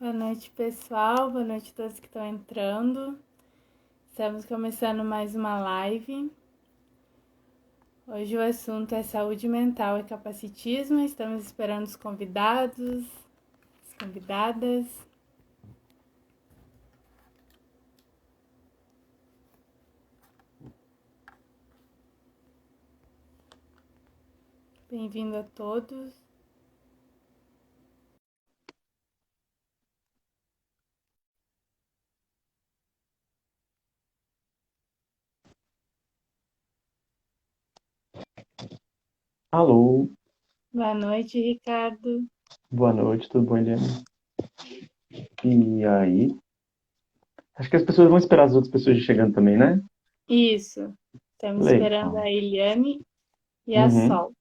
Boa noite, pessoal. Boa noite a todos que estão entrando. Estamos começando mais uma live. Hoje o assunto é saúde mental e capacitismo. Estamos esperando os convidados, as convidadas. Bem-vindo a todos. Alô, Boa noite, Ricardo. boa noite, tudo bom, Eliane? E aí? Acho que as pessoas vão esperar as outras pessoas chegando também, né? Isso. Estamos esperando Legal. a Eliane e a Uhum. Sol.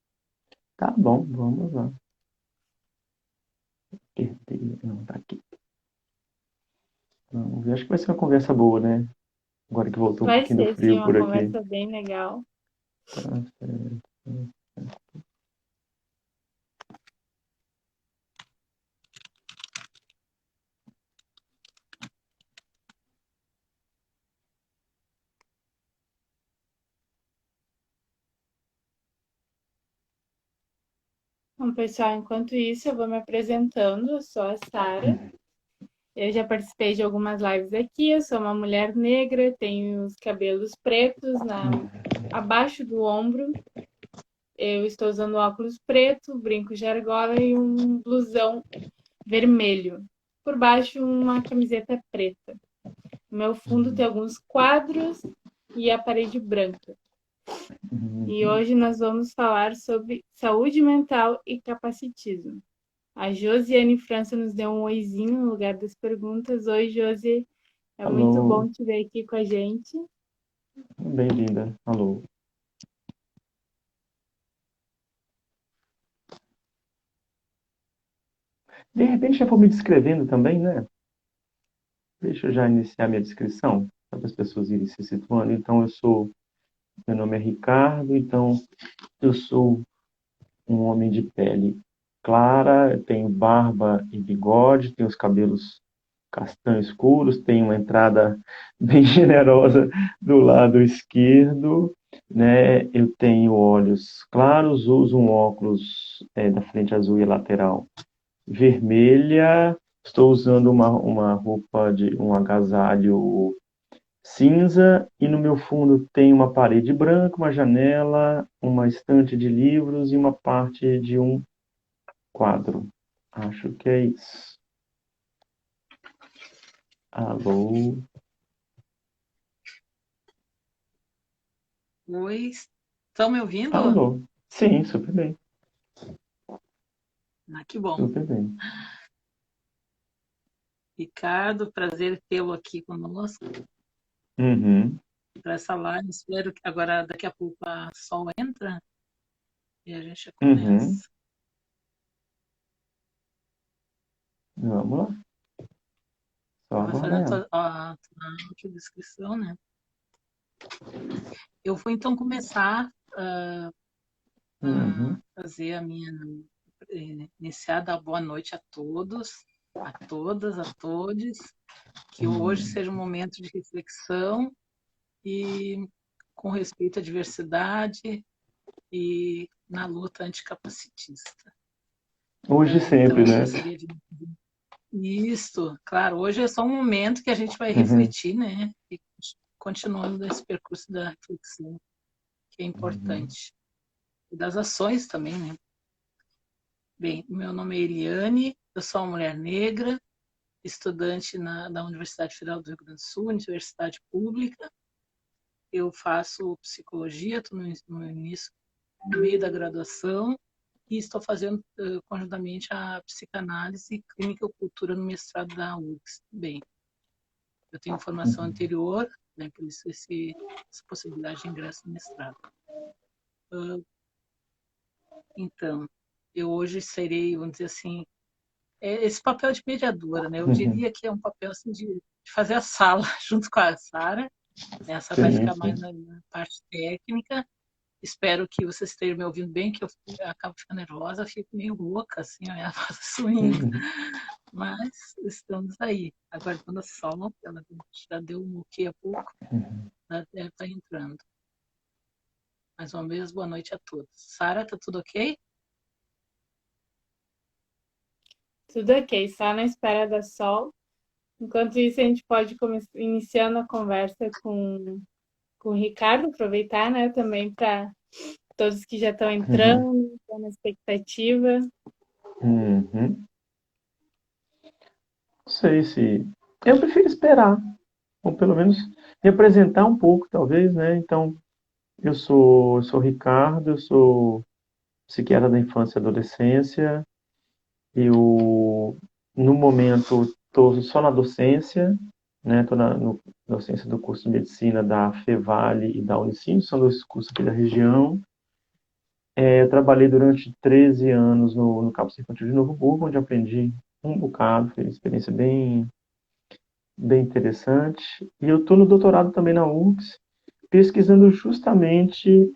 Tá bom, vamos lá. Perdi, não, tá aqui. Vamos ver, acho que vai ser uma conversa boa, né? Agora que voltou um Vai pouquinho do ser, sim, frio uma por aqui. conversa bem legal. Tá certo. Bom, pessoal, enquanto isso, eu vou me apresentando. Eu sou a Sara. Eu já participei de algumas lives aqui. Eu sou uma mulher negra, tenho os cabelos pretos abaixo do ombro. Eu estou usando óculos preto, brinco de argola e um blusão vermelho. Por baixo, uma camiseta preta. No meu fundo tem alguns quadros e a parede branca. E Uhum. hoje nós vamos falar sobre saúde mental e capacitismo. A Josiane França nos deu um oizinho no lugar das perguntas. Oi, Josi. É muito Alô, bom te ver aqui com a gente. bem-vinda. Alô. De repente já vou me descrevendo também, né? Deixa eu já iniciar minha descrição, para as pessoas irem se situando. Meu nome é Ricardo, então eu sou um homem de pele clara, tenho barba e bigode, tenho os cabelos castanhos escuros, tenho uma entrada bem generosa do lado esquerdo, né? Eu tenho olhos claros, uso um óculos da frente azul e lateral vermelha, estou usando uma roupa de um agasalho cinza e no meu fundo tem uma parede branca, uma janela, uma estante de livros e uma parte de um quadro. Acho que é isso. Alô? Oi, estão me ouvindo? Alô? Sim, super bem. Ah, que bom. Super bem. Ricardo, prazer tê-lo aqui conosco Uhum. para essa live. Espero que agora, daqui a pouco, a Sol entra e a gente já Uhum. começa. Vamos lá. Só Vai fazendo aguardar. a audiodescrição, né? Eu vou então começar a Uhum. fazer a minha iniciada boa noite a todos, a todas, a todos. Que hoje Uhum. seja um momento de reflexão e com respeito à diversidade e na luta anticapacitista. Hoje Então, sempre, eu né? gostaria de. Isso, claro, hoje é só um momento que a gente vai Uhum. refletir, né? E continuando nesse percurso da reflexão, que é Uhum. importante. E das ações também, né? Bem, meu nome é Eliane, eu sou uma mulher negra, estudante da Universidade Federal do Rio Grande do Sul, universidade pública. Eu faço psicologia, estou no início, no meio da graduação, e estou fazendo conjuntamente a psicanálise e clínica e cultura no mestrado da UFRGS. Bem, eu tenho formação Uhum. anterior, né, por isso essa possibilidade de ingresso no mestrado. Então, eu hoje serei, vamos dizer assim, esse papel de mediadora, né? Eu Uhum. diria que é um papel assim, de fazer a sala junto com a Sara, né? A Sara vai Sim, ficar mais sim. na parte técnica, Espero que vocês estejam me ouvindo bem, que eu acabo ficando nervosa, fico meio louca, assim, a minha voz sumindo. Mas estamos aí, aguardando a Sol, ela já deu um ok há pouco, ela deve estar entrando. Mais uma vez, boa noite a todos. Sara, tá tudo ok? Tudo ok, só na espera da Sol. Enquanto isso, a gente pode iniciando a conversa com o Ricardo, aproveitar, né, também para todos que já estão entrando, estão na expectativa. Não sei se... Eu prefiro esperar, ou pelo menos me apresentar um pouco, talvez, né? Então, eu sou Ricardo, eu sou psiquiatra da infância e adolescência. Eu, no momento, estou só na docência, né? Estou na docência do curso de medicina da Fevale e da Unicinos, são dois cursos aqui da região. Eu trabalhei durante 13 anos no Campus Infantil de Novo Hamburgo, onde aprendi um bocado, foi uma experiência bem interessante. E eu estou no doutorado também na UFRGS, pesquisando justamente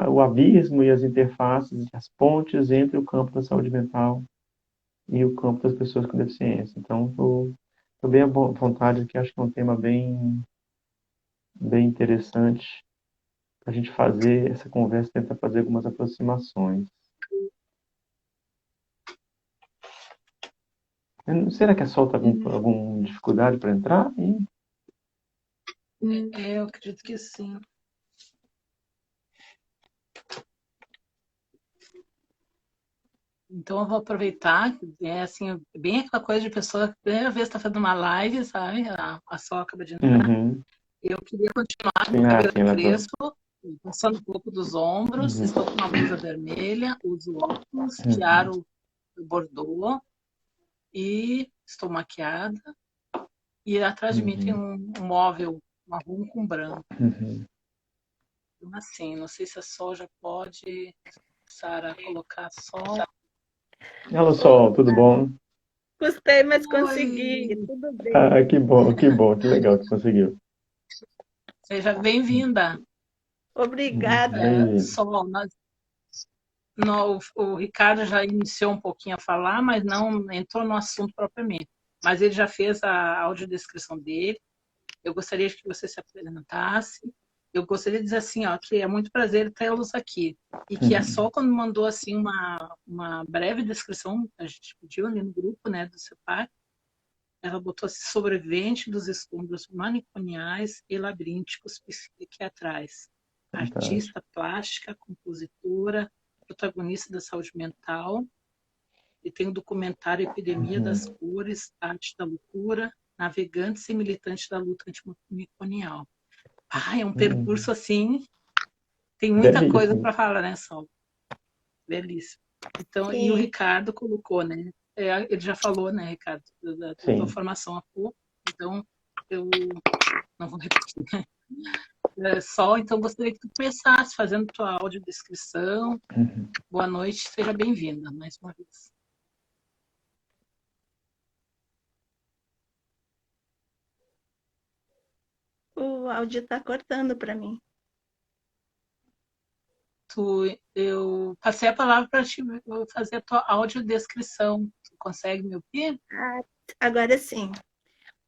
o abismo e as interfaces, as pontes entre o campo da saúde mental e o campo das pessoas com deficiência. Então, estou bem à vontade aqui, acho que é um tema bem interessante para a gente fazer essa conversa, tentar fazer algumas aproximações. Será que a Sol está com alguma dificuldade para entrar? Eu acredito que sim. Então eu vou aproveitar, assim, bem aquela coisa de pessoa que primeira vez está fazendo uma live, sabe? A Sol acaba de entrar. Eu queria continuar com o cabelo crespo, passando um pouco dos ombros. Estou com uma blusa vermelha, uso óculos, tiaro bordô e estou maquiada. E atrás de mim tem um móvel marrom com branco. Então, assim, não sei se a Sol já pode, Sara, colocar a Sol. Olá, Sol, tudo bom? Custei, mas consegui, tudo bem. Ah, que bom, que legal que conseguiu. Seja bem-vinda. Obrigada. Sol, o Ricardo já iniciou um pouquinho a falar, mas não entrou no assunto propriamente. Mas ele já fez a audiodescrição dele. Eu gostaria que você se apresentasse. Eu gostaria de dizer assim, ó, que é muito prazer tê-los aqui. E que a Sol, quando mandou assim uma breve descrição, a gente pediu ali no grupo, né, do CEPAC, ela botou assim, sobrevivente dos escombros manicomiais e laberínticos psiquiatrais. Artista plástica, compositora, protagonista da saúde mental. E tem o documentário Epidemia das Cores, Arte da Loucura, Navegantes e Militantes da Luta Antimanicomial. É um percurso assim, tem muita coisa para falar, né, Sol? Belíssimo. Então, e o Ricardo colocou, né? Ele já falou, né, Ricardo, da tua formação há pouco, então eu não vou repetir, né? Sol, então gostaria que tu começasse fazendo tua audiodescrição. Boa noite, seja bem-vinda mais uma vez. O áudio está cortando para mim. Eu passei a palavra para te fazer a tua audiodescrição. Tu consegue me ouvir? Agora sim.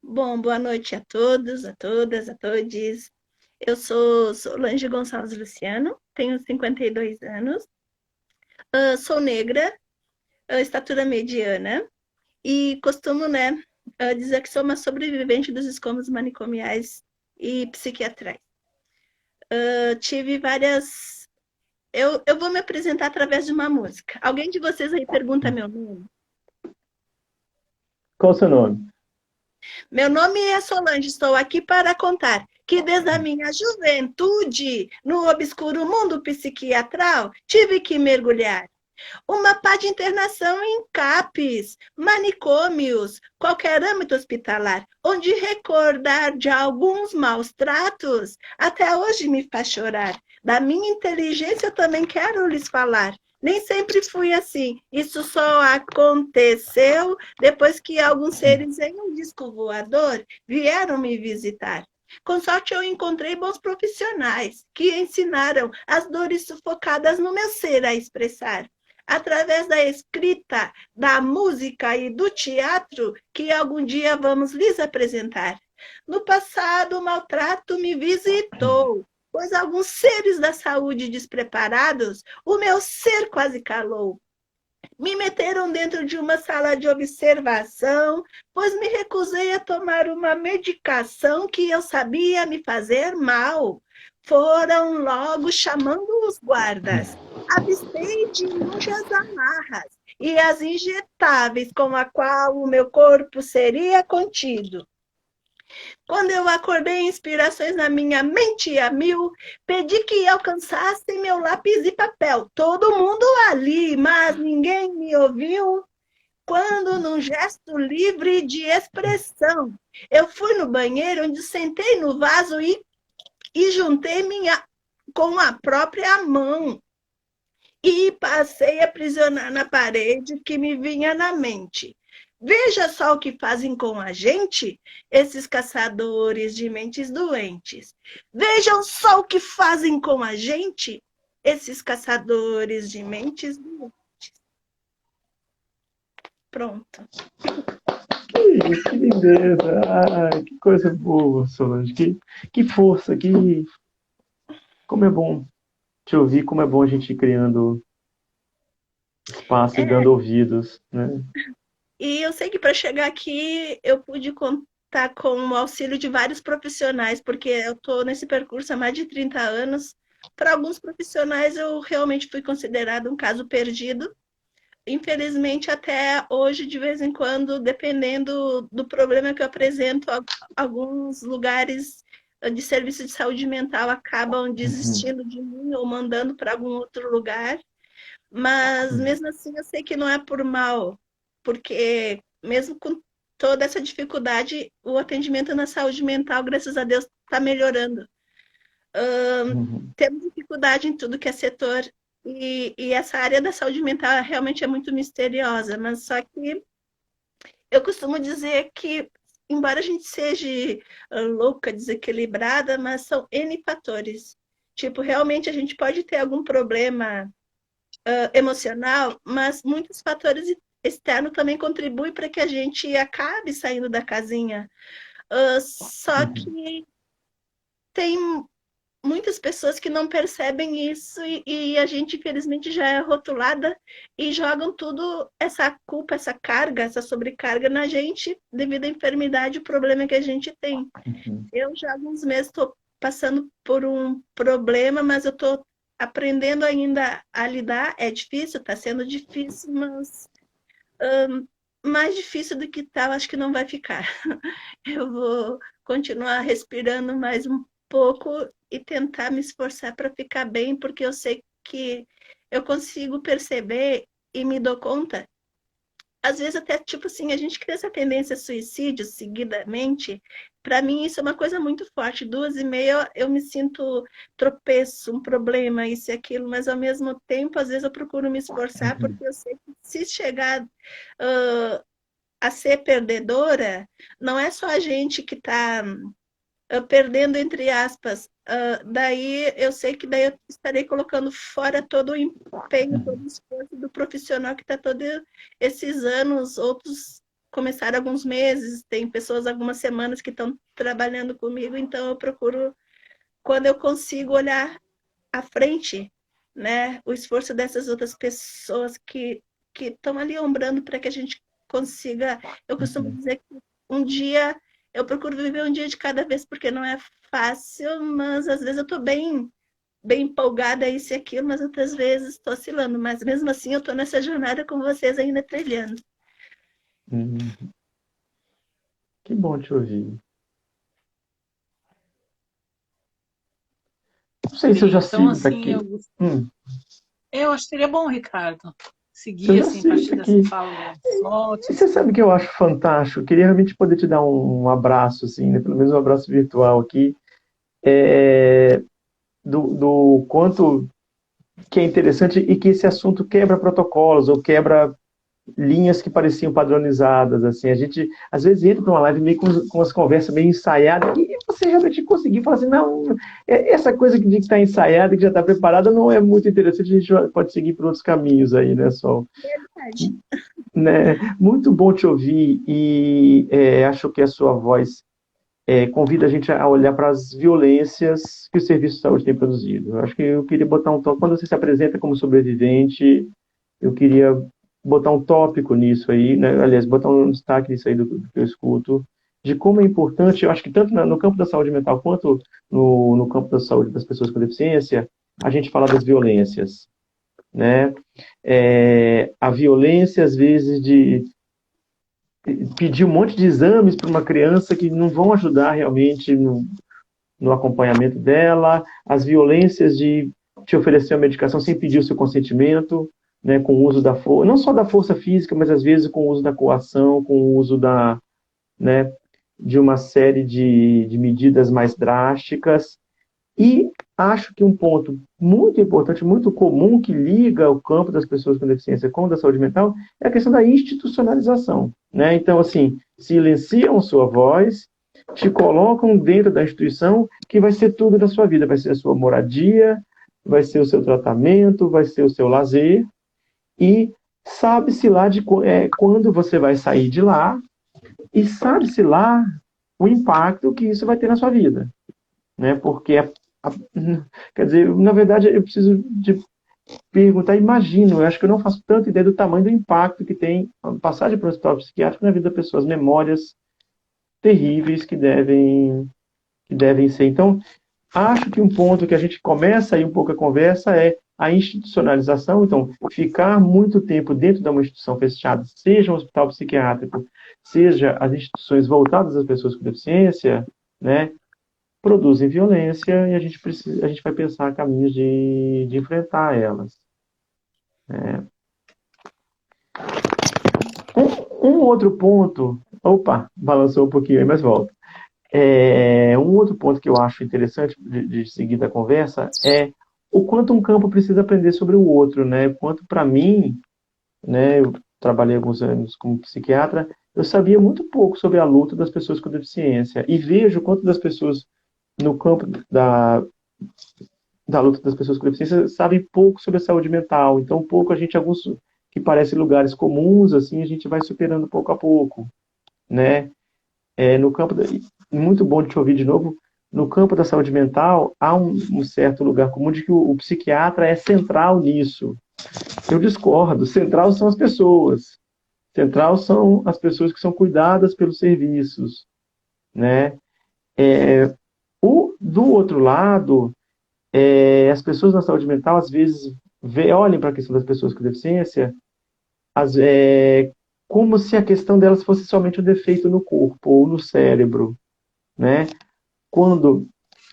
Bom, boa noite a todos, a todas, a todes. Eu sou Solange Gonçalves Luciano, tenho 52 anos, sou negra, estatura mediana e costumo, né, dizer que sou uma sobrevivente dos escombros manicomiais e psiquiatrais. Tive várias... Eu vou me apresentar através de uma música. Alguém de vocês aí pergunta meu nome? Qual o seu nome? Meu nome é Solange, estou aqui para contar que desde a minha juventude, no obscuro mundo psiquiatral, tive que mergulhar. Uma pá de internação em CAPs, manicômios, qualquer âmbito hospitalar, onde recordar de alguns maus tratos até hoje me faz chorar. Da minha inteligência eu também quero lhes falar. Nem sempre fui assim. Isso só aconteceu depois que alguns seres em um disco voador vieram me visitar. Com sorte, eu encontrei bons profissionais que ensinaram as dores sufocadas no meu ser a expressar. Através da escrita, da música e do teatro que algum dia vamos lhes apresentar. No passado, o maltrato me visitou, pois alguns seres da saúde despreparados, o meu ser quase calou. Me meteram dentro de uma sala de observação, pois me recusei a tomar uma medicação que eu sabia me fazer mal. Foram logo chamando os guardas. Avistei de inúmeras amarras e as injetáveis com a qual o meu corpo seria contido. Quando eu acordei, inspirações na minha mente a mil, pedi que alcançassem meu lápis e papel. Todo mundo ali, mas ninguém me ouviu. Quando, num gesto livre de expressão, eu fui no banheiro, onde sentei no vaso e juntei com a própria mão. E passei a aprisionar na parede que me vinha na mente. Veja só o que fazem com a gente, esses caçadores de mentes doentes. Vejam só o que fazem com a gente, esses caçadores de mentes doentes. Pronto. Que lindeza! Ai, que coisa boa, Solange. Que força, como é bom te ouvir, como é bom a gente ir criando espaço e dando ouvidos, né? E eu sei que para chegar aqui eu pude contar com o auxílio de vários profissionais, porque eu estou nesse percurso há mais de 30 anos. Para alguns profissionais eu realmente fui considerado um caso perdido. Infelizmente, até hoje, de vez em quando, dependendo do problema que eu apresento, alguns lugares de serviço de saúde mental acabam desistindo de mim ou mandando para algum outro lugar. Mas, mesmo assim, eu sei que não é por mal, porque mesmo com toda essa dificuldade, o atendimento na saúde mental, graças a Deus, está melhorando. Temos dificuldade em tudo que é setor, e essa área da saúde mental realmente é muito misteriosa, mas só que eu costumo dizer que, embora a gente seja louca, desequilibrada, mas são N fatores. Tipo, realmente a gente pode ter algum problema emocional, mas muitos fatores externos também contribuem para que a gente acabe saindo da casinha. Só que tem muitas pessoas que não percebem isso e a gente, infelizmente, já é rotulada e jogam tudo, essa culpa, essa carga, essa sobrecarga na gente devido à enfermidade, o problema que a gente tem. Eu já há alguns meses estou passando por um problema, mas eu estou aprendendo ainda a lidar. É difícil, está sendo difícil, mas mais difícil do que tal, acho que não vai ficar. Eu vou continuar respirando mais um pouco e tentar me esforçar para ficar bem, porque eu sei que eu consigo perceber e me dou conta. Às vezes até, tipo assim, a gente cria essa tendência a suicídio seguidamente. Para mim isso é uma coisa muito forte. 2h30 eu me sinto tropeço, um problema, isso e aquilo, mas ao mesmo tempo, às vezes eu procuro me esforçar, porque eu sei que se chegar a ser perdedora, não é só a gente que está perdendo, entre aspas. Daí eu sei que daí eu estarei colocando fora todo o empenho, todo o esforço do profissional que está todos esses anos, outros começaram alguns meses, tem pessoas algumas semanas que estão trabalhando comigo, então eu procuro, quando eu consigo olhar à frente, né, o esforço dessas outras pessoas que estão ali ombrando para que a gente consiga. Eu costumo dizer que um dia eu procuro viver um dia de cada vez, porque não é fácil, mas às vezes eu estou bem empolgada, isso e aquilo, mas outras vezes estou oscilando. Mas mesmo assim eu estou nessa jornada com vocês ainda trilhando. Que bom te ouvir. Não sei se eu já sigo daqui. Eu acho que seria bom, Ricardo, seguir assim, a partir dessa fala. Você sabe que eu acho fantástico? Eu queria realmente poder te dar um abraço, assim, né? Pelo menos um abraço virtual aqui, do quanto que é interessante e que esse assunto quebra protocolos ou quebra linhas que pareciam padronizadas, assim, a gente às vezes entra numa live meio com as conversas meio ensaiadas, e você realmente conseguir falar assim, não, essa coisa de que está ensaiada, que já está preparada, não é muito interessante, a gente pode seguir por outros caminhos aí, né, Sol? Verdade. Né? Muito bom te ouvir e acho que a sua voz convida a gente a olhar para as violências que o Serviço de Saúde tem produzido. Eu acho que eu queria botar um tópico, quando você se apresenta como sobrevivente, eu queria botar um tópico nisso aí, né? Aliás, botar um destaque nisso aí do que eu escuto, de como é importante, eu acho que tanto no campo da saúde mental quanto no campo da saúde das pessoas com deficiência, a gente fala das violências, né? A violência, às vezes, de pedir um monte de exames para uma criança que não vão ajudar realmente no acompanhamento dela, as violências de te oferecer uma medicação sem pedir o seu consentimento, né, com o uso da força, não só da força física, mas às vezes com o uso da coação, com o uso né, de uma série de medidas mais drásticas. E acho que um ponto muito importante, muito comum, que liga o campo das pessoas com deficiência com o da saúde mental, é a questão da institucionalização. Né? Então, assim, silenciam sua voz, te colocam dentro da instituição que vai ser tudo da sua vida, vai ser a sua moradia, vai ser o seu tratamento, vai ser o seu lazer, e sabe-se lá quando você vai sair de lá, e sabe-se lá o impacto que isso vai ter na sua vida. Né? Porque, quer dizer, na verdade, eu preciso de perguntar, imagino, eu acho que eu não faço tanta ideia do tamanho do impacto que tem a passagem para o hospital psiquiátrico na vida da pessoa, as memórias terríveis que devem ser. Então, acho que um ponto que a gente começa aí um pouco a conversa é a institucionalização. Então, ficar muito tempo dentro de uma instituição fechada, seja um hospital psiquiátrico, seja as instituições voltadas às pessoas com deficiência, né, produzem violência e a gente vai pensar caminhos de enfrentar elas. Né? Um outro ponto, opa, balançou um pouquinho aí, mas volta. Um outro ponto que eu acho interessante de seguir da conversa é o quanto um campo precisa aprender sobre o outro, né? Quanto para mim, né? Eu trabalhei alguns anos como psiquiatra, eu sabia muito pouco sobre a luta das pessoas com deficiência e vejo quanto das pessoas no campo da luta das pessoas com deficiência sabem pouco sobre a saúde mental. Então, pouco a gente, alguns que parecem lugares comuns, assim, a gente vai superando pouco a pouco, né? No campo muito bom de te ouvir de novo. No campo da saúde mental, há um certo lugar comum de que o psiquiatra é central nisso. Eu discordo. Central são as pessoas. Central são as pessoas que são cuidadas pelos serviços, né? Do outro lado, as pessoas na saúde mental, às vezes, olhem para a questão das pessoas com deficiência como se a questão delas fosse somente um defeito no corpo ou no cérebro, né? Quando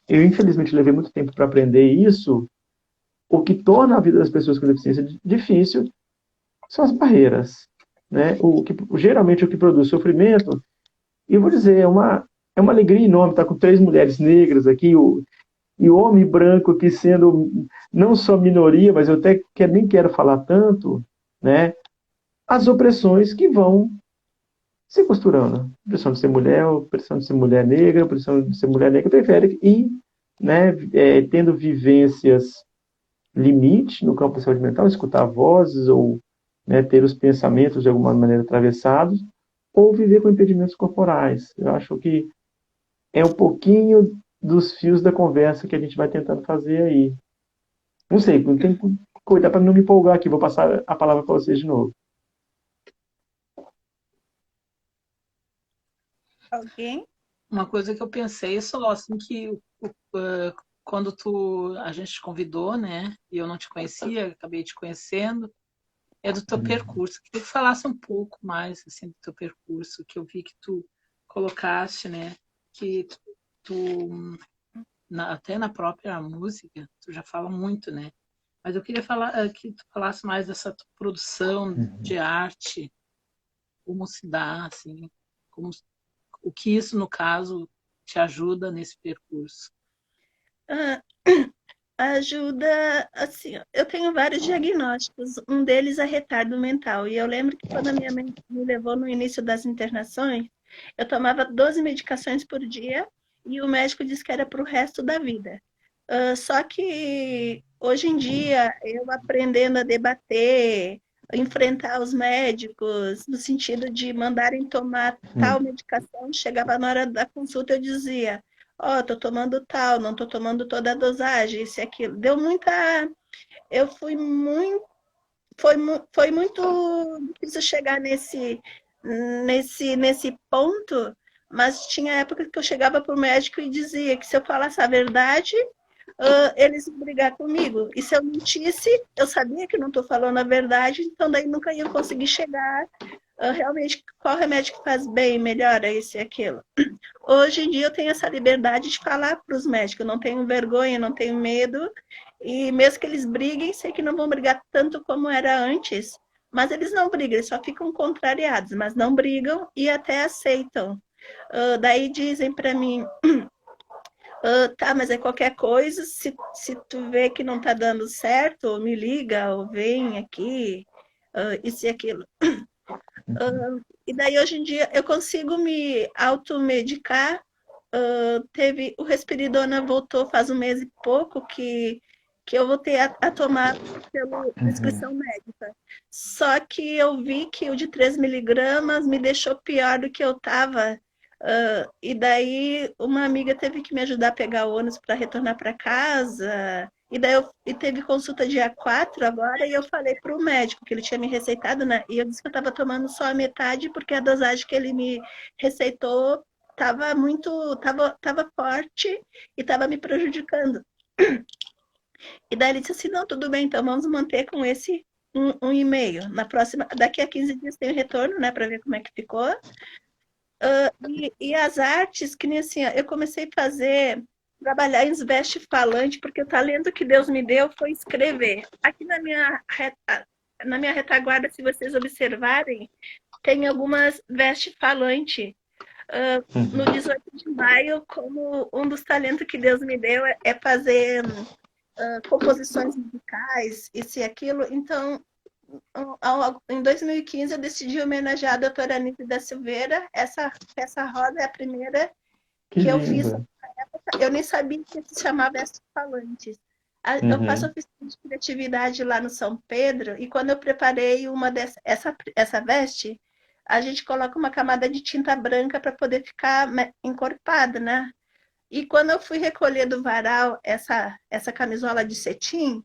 eu, infelizmente, levei muito tempo para aprender isso, o que torna a vida das pessoas com deficiência difícil são as barreiras, né? Geralmente, o que produz sofrimento, e eu vou dizer, é uma alegria enorme estar com 3 mulheres negras aqui, e o homem branco aqui sendo não só minoria, mas eu até nem quero falar tanto, né? As opressões que vão se costurando. Opressão de ser mulher, opressão de ser mulher negra, opressão de ser mulher negra periférica e, né, tendo vivências limite no campo da saúde mental, escutar vozes ou, né, ter os pensamentos de alguma maneira atravessados, ou viver com impedimentos corporais. Eu acho que é um pouquinho dos fios da conversa que a gente vai tentando fazer aí. Não sei, tem que cuidar para não me empolgar aqui. Vou passar a palavra para vocês de novo. Alguém? Uma coisa que eu pensei só, assim, que quando a gente te convidou, né, e eu não te conhecia, acabei te conhecendo, é do teu percurso. Queria que tu falasse um pouco mais, assim, do teu percurso, que eu vi que tu colocaste, né, que até na própria música, tu já fala muito, né, mas eu queria falar que tu falasse mais dessa tua produção de arte, como se dá, assim, o que isso, no caso, te ajuda nesse percurso. Ajuda, assim, eu tenho vários diagnósticos, um deles é retardo mental. E eu lembro que quando a minha mãe me levou no início das internações, eu tomava 12 medicações por dia e o médico disse que era para o resto da vida. Só que hoje em dia, eu aprendendo a debater, enfrentar os médicos, no sentido de mandarem tomar tal medicação, chegava na hora da consulta, eu dizia. Ó, tô tomando tal, não tô tomando toda a dosagem, isso e aquilo. Deu muita. Eu fui muito. Foi muito difícil chegar nesse ponto, mas tinha época que eu chegava para o médico e dizia que se eu falasse a verdade, eles iam brigar comigo. E se eu mentisse, eu sabia que não estou falando a verdade, então daí nunca ia conseguir chegar realmente qual remédio que faz bem, melhora isso e aquilo. Hoje em dia eu tenho essa liberdade de falar para os médicos, eu não tenho vergonha, não tenho medo, e mesmo que eles briguem, sei que não vão brigar tanto como era antes, mas eles não brigam, eles só ficam contrariados, mas não brigam e até aceitam. Daí dizem para mim, tá, mas é qualquer coisa, se tu vê que não tá dando certo, ou me liga, ou vem aqui, isso e aquilo. E daí hoje em dia eu consigo me automedicar. Teve o Risperidona voltou faz um mês e pouco que eu voltei a tomar pela prescrição médica. Só que eu vi que o de 3 miligramas me deixou pior do que eu estava. E daí uma amiga teve que me ajudar a pegar ônibus para retornar para casa. E daí teve consulta dia 4 agora, e eu falei para o médico que ele tinha me receitado, né? E eu disse que eu estava tomando só a metade, porque a dosagem que ele me receitou estava forte e estava me prejudicando. E daí ele disse assim, não, tudo bem, então vamos manter com esse 1,5. Na próxima, daqui a 15 dias tem o retorno, né, para ver como é que ficou. E as artes, que nem assim, eu comecei a trabalhar em veste falante, porque o talento que Deus me deu foi escrever. Aqui na minha retaguarda, se vocês observarem, tem algumas veste falante. No 18 de maio, como um dos talentos que Deus me deu é fazer composições musicais, isso e aquilo. Então, em 2015, eu decidi homenagear a doutora Anitta da Silveira. Essa peça rosa é a primeira que eu fiz. Eu nem sabia que se chamava Vestes Falantes. Eu faço oficina de criatividade lá no São Pedro, e quando eu preparei essa veste, a gente coloca uma camada de tinta branca para poder ficar encorpada, né? E quando eu fui recolher do varal essa camisola de cetim,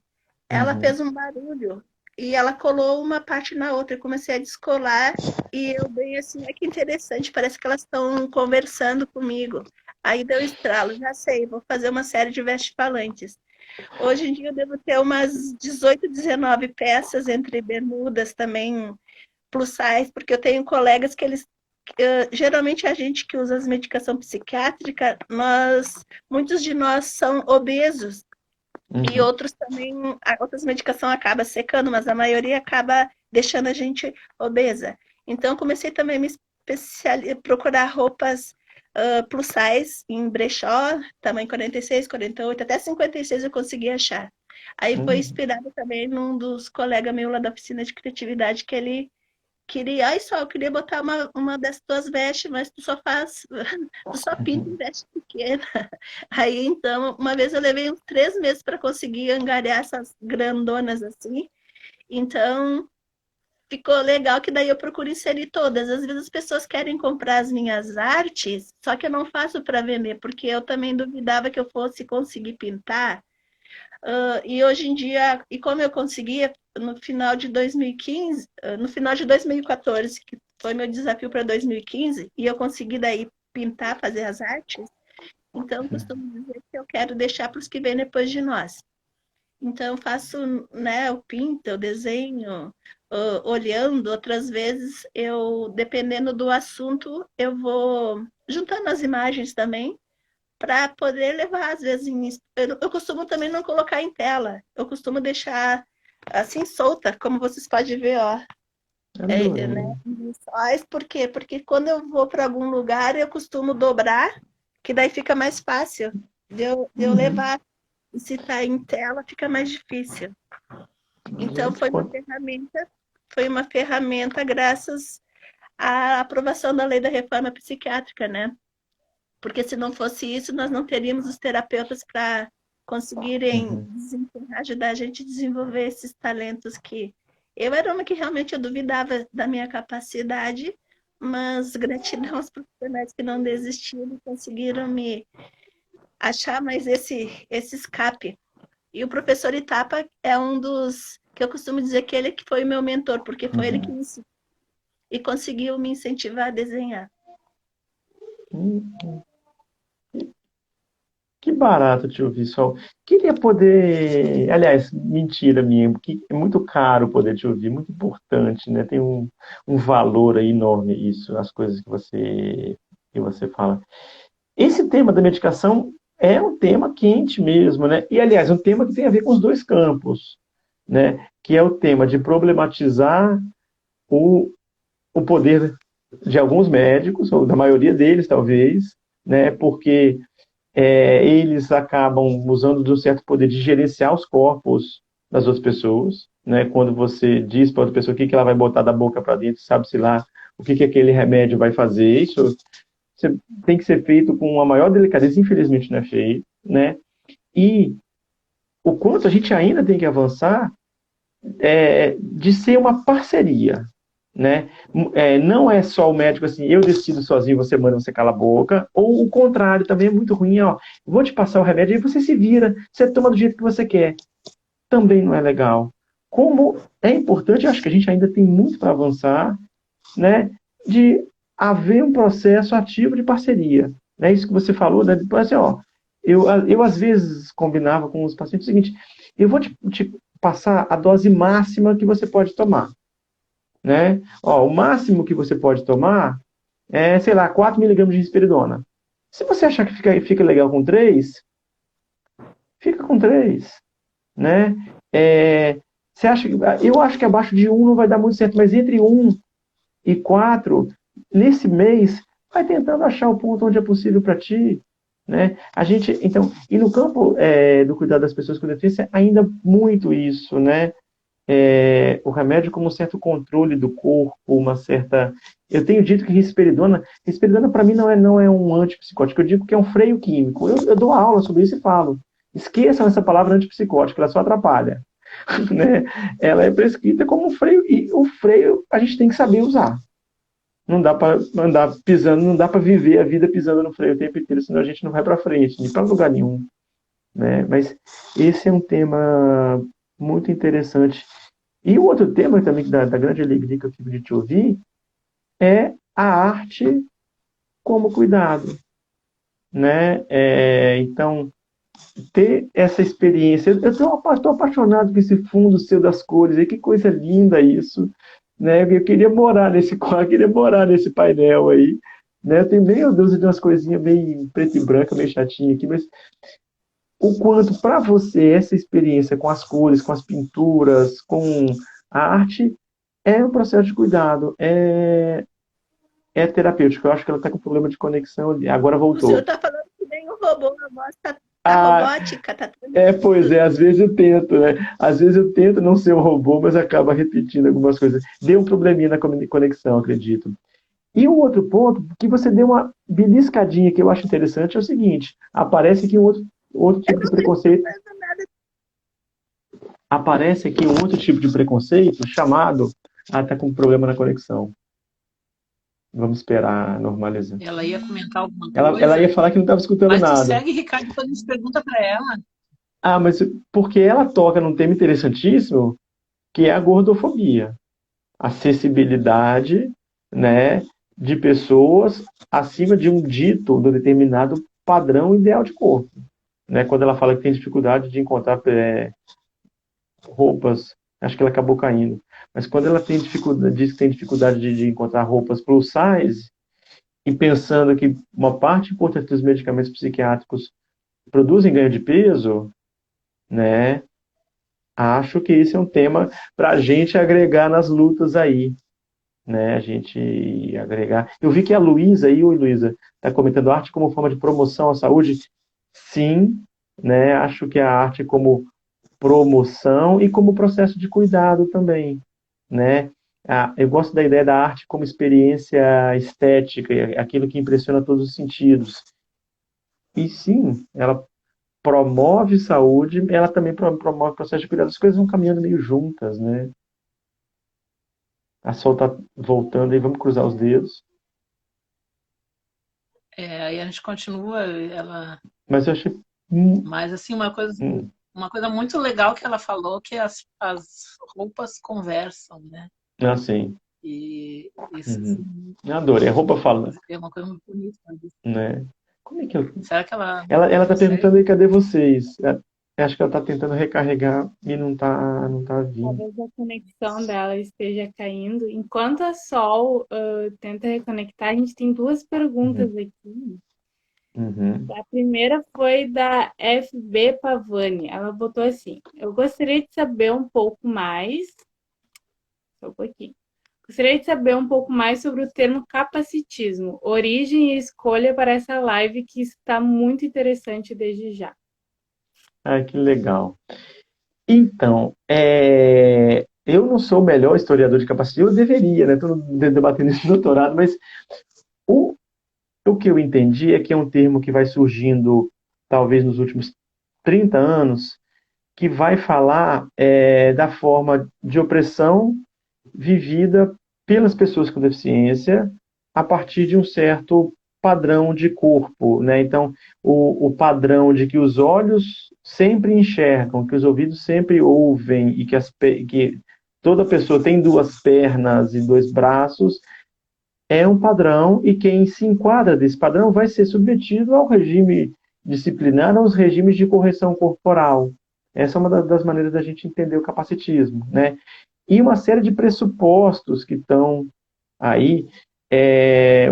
ela fez um barulho e ela colou uma parte na outra. Eu comecei a descolar e eu bem assim, que interessante, parece que elas estão conversando comigo. Aí deu estralo, já sei, vou fazer uma série de vestes falantes. Hoje em dia eu devo ter umas 18, 19 peças, entre bermudas também, plus size, porque eu tenho colegas que eles geralmente a gente que usa as medicação psiquiátrica, muitos de nós são obesos e outros também, outras medicação acaba secando, mas a maioria acaba deixando a gente obesa. Então comecei também a me procurar roupas plus size em brechó, tamanho 46, 48, até 56 eu consegui achar. Aí foi inspirado também num dos colegas meus lá da oficina de criatividade, que ele queria, eu queria botar uma dessas tuas vestes, mas tu só pinta em veste pequena. Aí, então, uma vez eu levei uns 3 meses para conseguir angariar essas grandonas assim. Então, ficou legal que daí eu procuro inserir todas. Às vezes as pessoas querem comprar as minhas artes, só que eu não faço para vender, porque eu também duvidava que eu fosse conseguir pintar. E hoje em dia, e como eu conseguia no final de 2015, no final de 2014, que foi meu desafio para 2015, e eu consegui daí pintar, fazer as artes, então eu costumo dizer que eu quero deixar para os que vêm depois de nós. Então eu faço, né, eu pinto, eu desenho, olhando, outras vezes dependendo do assunto, eu vou juntando as imagens também, para poder levar, às vezes, eu costumo também não colocar em tela, eu costumo deixar assim solta, como vocês podem ver, ó. Né? Por quê? Porque quando eu vou para algum lugar, eu costumo dobrar, que daí fica mais fácil de eu levar. E se está em tela, fica mais difícil. Então, Gente, foi uma ferramenta graças à aprovação da lei da reforma psiquiátrica, né? Porque se não fosse isso, nós não teríamos os terapeutas para conseguirem Uhum. ajudar a gente a desenvolver esses talentos que eu era uma que realmente eu duvidava da minha capacidade, mas gratidão aos profissionais que não desistiram, conseguiram me achar mais esse escape. E o professor Itapa é um dos que eu costumo dizer que ele que foi o meu mentor, porque foi ele que Uhum. me ensinou e conseguiu me incentivar a desenhar. Uhum. Que barato te ouvir, Sol. Queria poder. Aliás, mentira minha, porque é muito caro poder te ouvir, muito importante, né? Tem um valor aí enorme isso, as coisas que você fala. Esse tema da medicação é um tema quente mesmo, né? E, aliás, um tema que tem a ver com os dois campos, né? Que é o tema de problematizar o, o poder de alguns médicos, ou da maioria deles, talvez, né? Porque eles acabam usando de um certo poder de gerenciar os corpos das outras pessoas, né? Quando você diz para outra pessoa o que que ela vai botar da boca para dentro, sabe-se lá o que que aquele remédio vai fazer, isso tem que ser feito com a maior delicadeza, infelizmente não é feito, né? E o quanto a gente ainda tem que avançar de ser uma parceria, né? Não é só o médico assim, eu decido sozinho, você manda, você cala a boca, ou o contrário, também é muito ruim, ó, vou te passar o remédio e você se vira, você toma do jeito que você quer. Também não é legal. Como é importante, eu acho que a gente ainda tem muito para avançar, né, de haver um processo ativo de parceria. É isso que você falou, né? Depois, assim, ó, eu às vezes combinava com os pacientes o seguinte, eu vou te passar a dose máxima que você pode tomar, né? Ó, o máximo que você pode tomar é, sei lá, 4 miligramas de risperidona. Se você achar que fica legal com 3, fica com 3, né? Você acha eu acho que abaixo de 1 não vai dar muito certo, mas entre 1 e 4, nesse mês, vai tentando achar o ponto onde é possível para ti, né? A gente, então, e no campo do cuidado das pessoas com deficiência, ainda muito isso, né? O remédio como um certo controle do corpo, uma certa. Eu tenho dito que risperidona para mim não é um antipsicótico, eu digo que é um freio químico. Eu dou aula sobre isso e falo. Esqueçam essa palavra antipsicótico, ela só atrapalha. Né? Ela é prescrita como um freio, e o freio a gente tem que saber usar. Não dá para andar pisando, não dá para viver a vida pisando no freio o tempo inteiro, senão a gente não vai para frente, nem para lugar nenhum. Né? Mas esse é um tema muito interessante. E o outro tema também da grande alegria que eu tive de te ouvir é a arte como cuidado, né? Então, ter essa experiência. Eu estou apaixonado por esse fundo seu das cores, e que coisa linda isso, né? Eu queria morar nesse quadro, queria morar nesse painel aí, né? Eu tenho meio Deus de umas coisinhas meio preto e branca, meio chatinha aqui, mas o quanto para você essa experiência com as cores, com as pinturas, com a arte é um processo de cuidado, é terapêutico. Eu acho que ela está com problema de conexão, agora O senhor voltou. está falando que nem um robô, a voz tá Ah, robótica, tá tudo. pois é, às vezes eu tento, né? Às vezes eu tento não ser um robô, mas acaba repetindo algumas coisas. Deu um probleminha na conexão, acredito. E um outro ponto, que você deu uma beliscadinha que eu acho interessante, é o seguinte: aparece aqui outro tipo de preconceito. Aparece aqui um outro tipo de preconceito chamado. Ah, tá com problema na conexão. Vamos esperar normalizar. Ela ia comentar alguma Ela ia coisa, falar que não estava escutando mas tu nada. segue, Ricardo, quando a gente pergunta para ela. Ah, mas porque ela toca num tema interessantíssimo, que é a gordofobia. Acessibilidade, né, de pessoas acima de um dito, de um determinado padrão ideal de corpo. Né? Quando ela fala que tem dificuldade de encontrar roupas, acho que ela acabou caindo. Mas quando ela tem dificuldade, diz que tem dificuldade de encontrar roupas plus size, e pensando que uma parte importante dos medicamentos psiquiátricos produzem ganho de peso, né? Acho que esse é um tema para a gente agregar nas lutas aí, né? A gente agregar. Eu vi que a Luísa aí, oi Luísa, está comentando arte como forma de promoção à saúde. Sim, né? Acho que a arte como promoção e como processo de cuidado também, né? Eu gosto da ideia da arte como experiência estética, aquilo que impressiona todos os sentidos. E sim, ela promove saúde, ela também promove processo de cuidado. As coisas vão caminhando meio juntas, né? A Sol tá voltando aí, vamos cruzar os dedos. Aí a gente continua, Mas eu achei. mas assim, uma coisa hum, muito legal que ela falou, que as roupas conversam, né? assim. E isso Uhum. assim, Eu adorei. A roupa fala, é uma coisa muito bonita. né? Como é que eu. Será que ela Ela tá consegue? perguntando aí, cadê vocês? Acho que ela tá tentando recarregar e não tá vindo. Talvez a conexão dela esteja caindo. Enquanto a Sol tenta reconectar, a gente tem duas perguntas Uhum. aqui. Uhum. A primeira foi da FB Pavani. Ela botou assim: eu gostaria de saber um pouco mais. Só um pouquinho. Gostaria de saber um pouco mais sobre o termo capacitismo, origem e escolha para essa live que está muito interessante desde já. Ah, que legal. Então, eu não sou o melhor historiador de capacitismo, eu deveria, né? Estou debatendo esse doutorado, mas o, o que eu entendi é que é um termo que vai surgindo, talvez nos últimos 30 anos, que vai falar da forma de opressão vivida pelas pessoas com deficiência a partir de um certo padrão de corpo, né? Então, o padrão de que os olhos sempre enxergam, que os ouvidos sempre ouvem e que toda pessoa tem duas pernas e dois braços, é um padrão e quem se enquadra desse padrão vai ser submetido ao regime disciplinar, aos regimes de correção corporal. Essa é uma das maneiras da gente entender o capacitismo, né? E uma série de pressupostos que estão aí.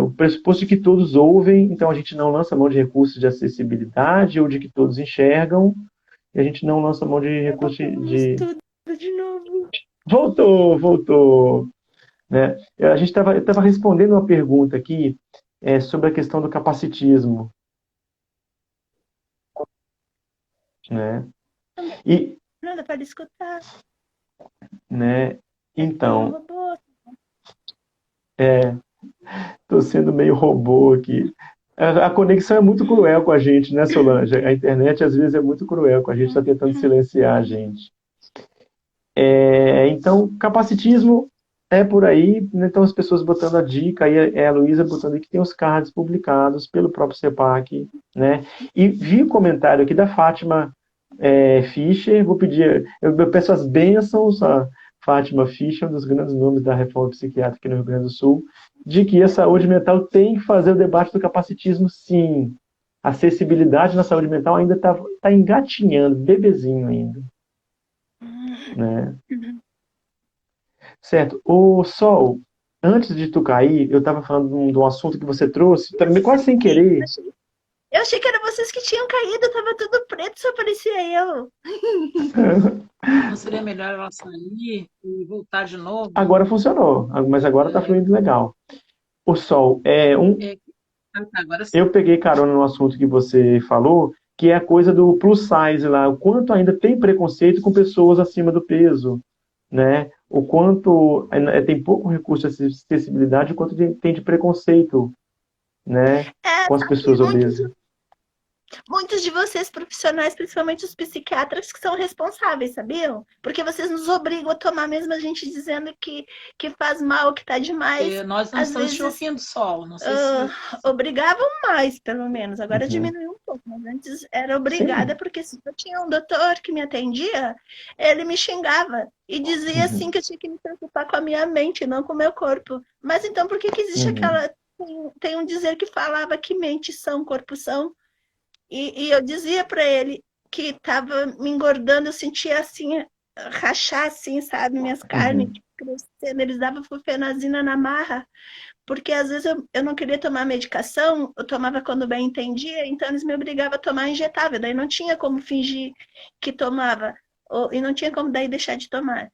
O pressuposto de que todos ouvem, então a gente não lança mão de recursos de acessibilidade ou de que todos enxergam, e a gente não lança mão de recursos de. Tudo de novo. Voltou, né? A gente estava respondendo uma pergunta aqui sobre a questão do capacitismo, né? E, Não dá para escutar. né? É que tem um Então, robô. estou sendo meio robô aqui. A conexão é muito cruel com a gente, né, Solange? A internet às vezes é muito cruel com a gente, está tentando silenciar a gente. Então, capacitismo é por aí, né? Então as pessoas botando a dica, aí é a Luísa botando aqui que tem os cards publicados pelo próprio CEPAC, né? E vi o comentário aqui da Fátima Fischer, eu peço as bênçãos a Fátima Fischer, um dos grandes nomes da reforma psiquiátrica no Rio Grande do Sul, de que a saúde mental tem que fazer o debate do capacitismo, sim. A acessibilidade na saúde mental ainda está engatinhando, bebezinho ainda, né? Certo. O Sol, antes de tu cair, eu estava falando de um assunto que você trouxe, também quase sem querer. Eu achei que era vocês que tinham caído, tava tudo preto, só parecia eu. Não seria melhor ela sair e voltar de novo? Agora funcionou, mas agora está fluindo legal. O Sol, Agora sim. eu peguei carona no assunto que você falou, que é a coisa do plus size lá, o quanto ainda tem preconceito com pessoas acima do peso, né? O quanto tem pouco recurso de acessibilidade, o quanto tem de preconceito, né? Com as Sabe, pessoas obesas. muitos de vocês profissionais, principalmente os psiquiatras, que são responsáveis, sabiam? Porque vocês nos obrigam a tomar, mesmo a gente dizendo que faz mal, que tá demais. Nós não Às estamos te vezes ouvindo, Sol. Não sei se. obrigavam mais, pelo menos. Agora Uhum. diminuiu um pouco, mas antes era obrigada, Sim. porque se eu tinha um doutor que me atendia, ele me xingava e dizia assim que eu tinha que me preocupar com a minha mente, não com o meu corpo. Mas então por que existe aquela... Tem um dizer que falava que mente são, corpo são. E eu dizia para ele que estava me engordando, eu sentia assim, rachar assim, sabe, minhas carnes crescendo, eles davam flufenazina na marra, porque às vezes eu não queria tomar medicação, eu tomava quando bem entendia, então eles me obrigavam a tomar injetável, daí não tinha como fingir que tomava, e não tinha como daí deixar de tomar.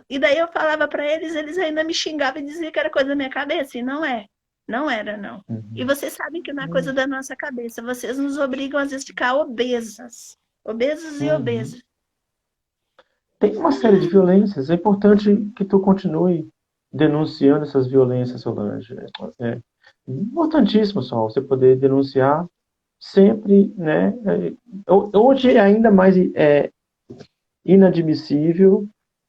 E daí eu falava para eles, eles ainda me xingavam e diziam que era coisa da minha cabeça, e não é. Não era, não. E vocês sabem que não é coisa da nossa cabeça. Vocês nos obrigam, às vezes, a ficar obesas. Obesos e Uhum. obesos. Tem uma série de violências. É importante que tu continue denunciando essas violências, Solange. É importantíssimo só você poder denunciar sempre, né? Hoje é ainda mais inadmissível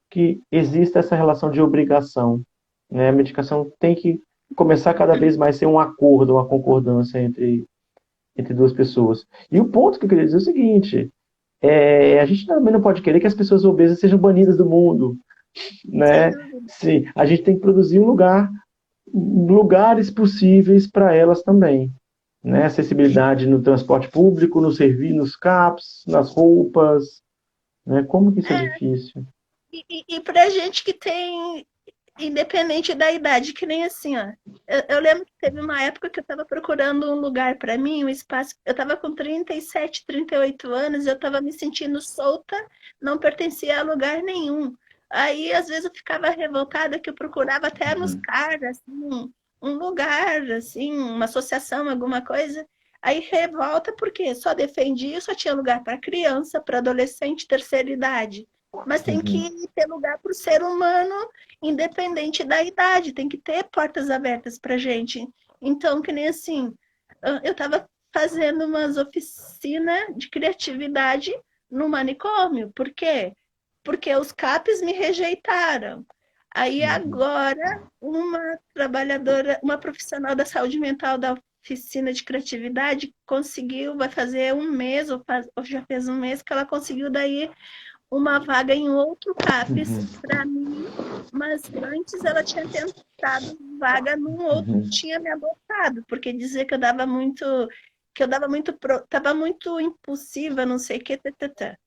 que exista essa relação de obrigação, né? A medicação tem que começar cada vez mais a ser um acordo, uma concordância entre duas pessoas. E o ponto que eu queria dizer é o seguinte: a gente também não pode querer que as pessoas obesas sejam banidas do mundo, Sem né? dúvida. Sim, a gente tem que produzir lugares possíveis para elas também, né? Acessibilidade no transporte público, no serviço, nos CAPs, nas roupas, né? Como que isso é É, difícil? e pra gente que tem, independente da idade, que nem assim, ó. Eu lembro que teve uma época que eu estava procurando um lugar para mim, um espaço. Eu estava com 37, 38 anos, eu estava me sentindo solta, não pertencia a lugar nenhum. Aí, às vezes, eu ficava revoltada que eu procurava até nos Uhum, CARs, assim, um lugar, assim, uma associação, alguma coisa. Aí revolta porque só defendia, só tinha lugar para criança, para adolescente, terceira idade. Mas tem uhum, que ter lugar para o ser humano independente da idade, tem que ter portas abertas para gente. Então, que nem assim, eu estava fazendo umas oficinas de criatividade no manicômio. Por quê? Porque os CAPs me rejeitaram. Aí uhum, agora, uma trabalhadora, uma profissional da saúde mental da oficina de criatividade conseguiu, vai fazer um mês, ou já fez um mês, que ela conseguiu daí uma vaga em outro CAPES uhum, para mim, mas antes ela tinha tentado vaga num outro que uhum, tinha me abortado, porque dizia que eu dava muito, tava muito impulsiva, não sei o que, tata.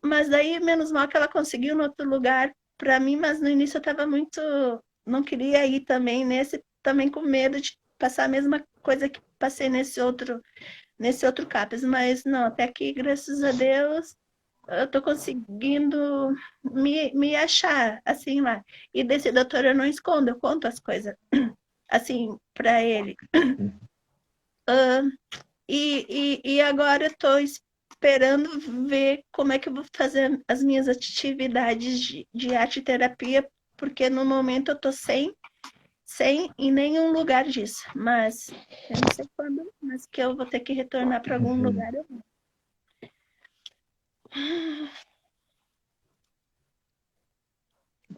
Mas daí, menos mal que ela conseguiu no outro lugar para mim, mas no início eu estava muito, não queria ir também nesse, também com medo de passar a mesma coisa que passei nesse outro CAPES, mas não, até aqui, graças a Deus, eu tô conseguindo me achar, assim, lá. E desse doutor eu não escondo, eu conto as coisas, assim, para ele. E agora eu tô esperando ver como é que eu vou fazer as minhas atividades de arte e terapia, porque no momento eu tô sem em nenhum lugar disso. Mas eu não sei quando, mas que eu vou ter que retornar para algum uhum. lugar. Eu vou.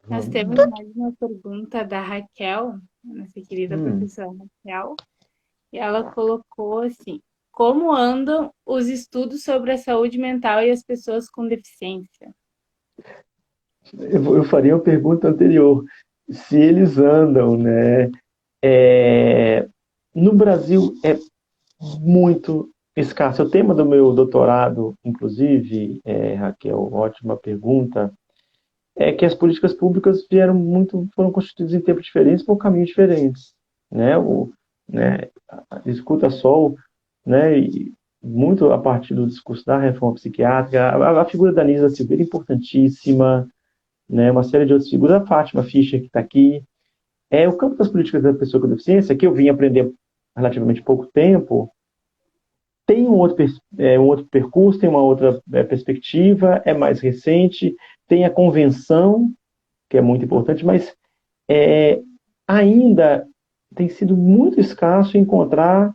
Nós Vamos temos lá. mais uma pergunta da Raquel, nossa querida professora Raquel, e ela colocou assim: como andam os estudos sobre a saúde mental e as pessoas com deficiência? Eu faria uma pergunta anterior. Se eles andam, né? É, no Brasil é muito escasso. O tema do meu doutorado, inclusive, Raquel, ótima pergunta, é que as políticas públicas foram constituídas em tempos diferentes por caminhos diferentes, né? Né, escuta só, né? E muito a partir do discurso da reforma psiquiátrica, a figura da Nisa Silveira é importantíssima, né? Uma série de outras figuras, a Fátima Fischer que está aqui. O campo das políticas da pessoa com deficiência, que eu vim aprender há relativamente pouco tempo, tem um outro percurso, tem uma outra perspectiva, é mais recente, tem a convenção, que é muito importante, mas é, ainda tem sido muito escasso encontrar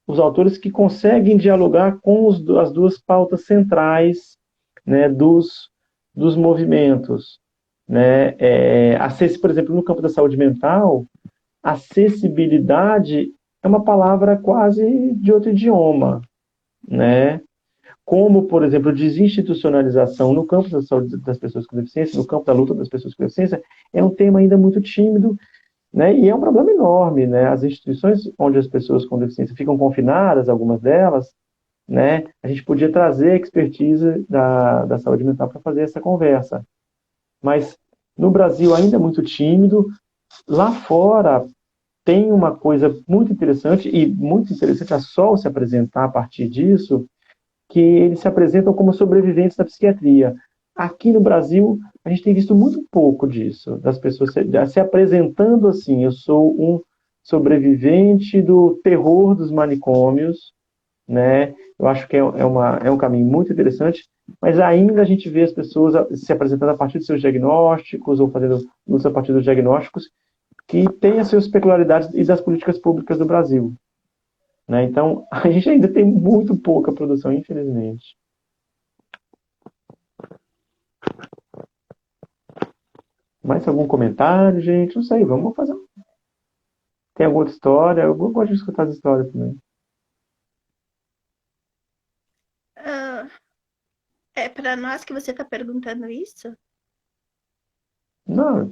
os autores que conseguem dialogar com as duas pautas centrais, né, dos movimentos. Né? Por exemplo, no campo da saúde mental, acessibilidade é uma palavra quase de outro idioma, né? Como, por exemplo, desinstitucionalização no campo da saúde das pessoas com deficiência, no campo da luta das pessoas com deficiência, é um tema ainda muito tímido, né? E é um problema enorme, né? As instituições onde as pessoas com deficiência ficam confinadas, algumas delas, né? A gente podia trazer a expertise da saúde mental para fazer essa conversa. Mas no Brasil ainda é muito tímido. Lá fora tem uma coisa muito interessante, e muito interessante a Sol se apresentar a partir disso, que eles se apresentam como sobreviventes da psiquiatria. Aqui no Brasil, a gente tem visto muito pouco disso, das pessoas se apresentando assim: eu sou um sobrevivente do terror dos manicômios, né? Eu acho que é um caminho muito interessante, mas ainda a gente vê as pessoas se apresentando a partir de seus diagnósticos ou fazendo lutas a partir dos diagnósticos que têm as suas peculiaridades e das políticas públicas do Brasil, né? Então, a gente ainda tem muito pouca produção, infelizmente. Mais algum comentário, gente? Não sei, vamos fazer. Tem alguma outra história? Eu gosto de escutar as histórias também. Ah, é para nós que você está perguntando isso? Não, eu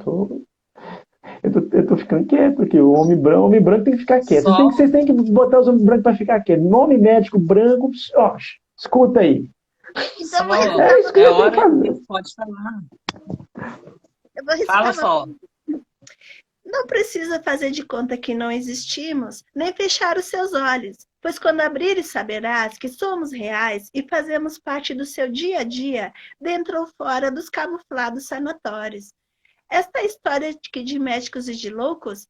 tô ficando quieto aqui. O homem branco tem que ficar quieto. Só, Vocês têm que botar os homens brancos para ficar quietos. Nome médico branco, ó, escuta aí. Então, Sol, É isso que é eu tenho que hora fazer. que pode falar. eu vou Fala, recitar uma. Sol. Não precisa fazer de conta que não existimos, nem fechar os seus olhos, pois quando abrires saberás que somos reais e fazemos parte do seu dia a dia, dentro ou fora dos camuflados sanatórios. Esta história de médicos e de loucos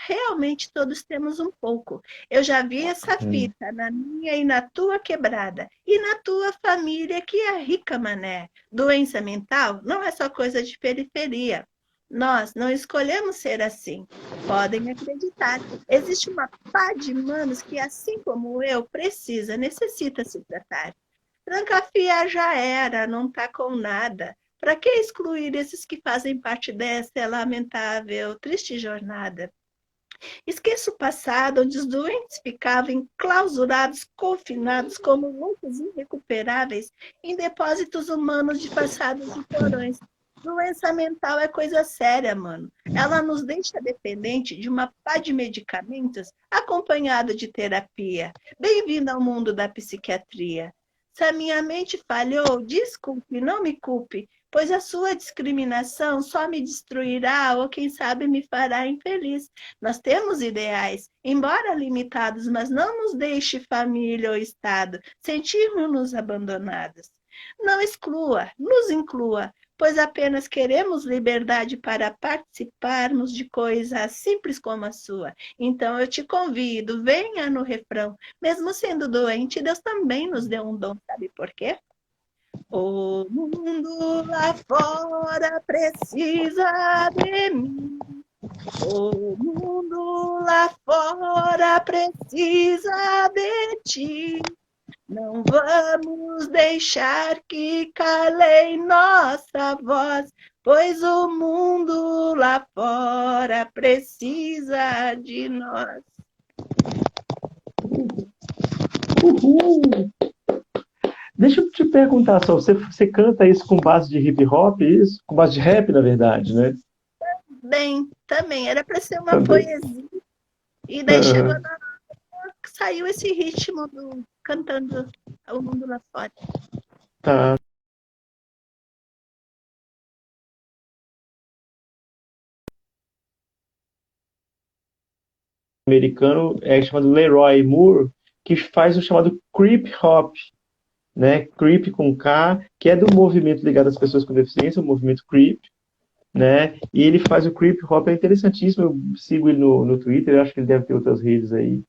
realmente todos temos um pouco. Eu já vi essa fita na minha e na tua quebrada, e na tua família que é rica, mané. Doença mental não é só coisa de periferia. Nós não escolhemos ser assim. Podem acreditar. Existe uma pá de manos que, assim como eu, necessita se tratar. Trancafiar já era, não tá com nada. Para que excluir esses que fazem parte dessa lamentável, triste jornada? Esqueça o passado, onde os doentes ficavam enclausurados, confinados como loucos irrecuperáveis em depósitos humanos disfarçados de porões. Doença mental é coisa séria, mano. Ela nos deixa dependente de uma pá de medicamentos acompanhado de terapia. Bem-vindo ao mundo da psiquiatria. Se a minha mente falhou, desculpe, não me culpe, pois a sua discriminação só me destruirá ou, quem sabe, me fará infeliz. Nós temos ideais, embora limitados, mas não nos deixe família ou Estado sentirmos-nos abandonados. Não exclua, nos inclua, pois apenas queremos liberdade para participarmos de coisas simples como a sua. Então eu te convido, venha no refrão. Mesmo sendo doente, Deus também nos deu um dom, sabe por quê? O mundo lá fora precisa de mim. O mundo lá fora precisa de ti. Não vamos deixar que cale nossa voz, pois o mundo lá fora precisa de nós. Uhul! Deixa eu te perguntar só, você canta isso com base de hip hop, isso? Com base de rap, na verdade, né? Bem, também era para ser uma Também. poesia. E daí chegou na hora que saiu esse ritmo do cantando o mundo lá fora. Tá. Americano é chamado Leroy Moore, que faz o chamado creep hop, né? Creep com K, que é do movimento ligado às pessoas com deficiência, o movimento creep, né? E ele faz o creep hop, é interessantíssimo. Eu sigo ele no Twitter, eu acho que ele deve ter outras redes aí,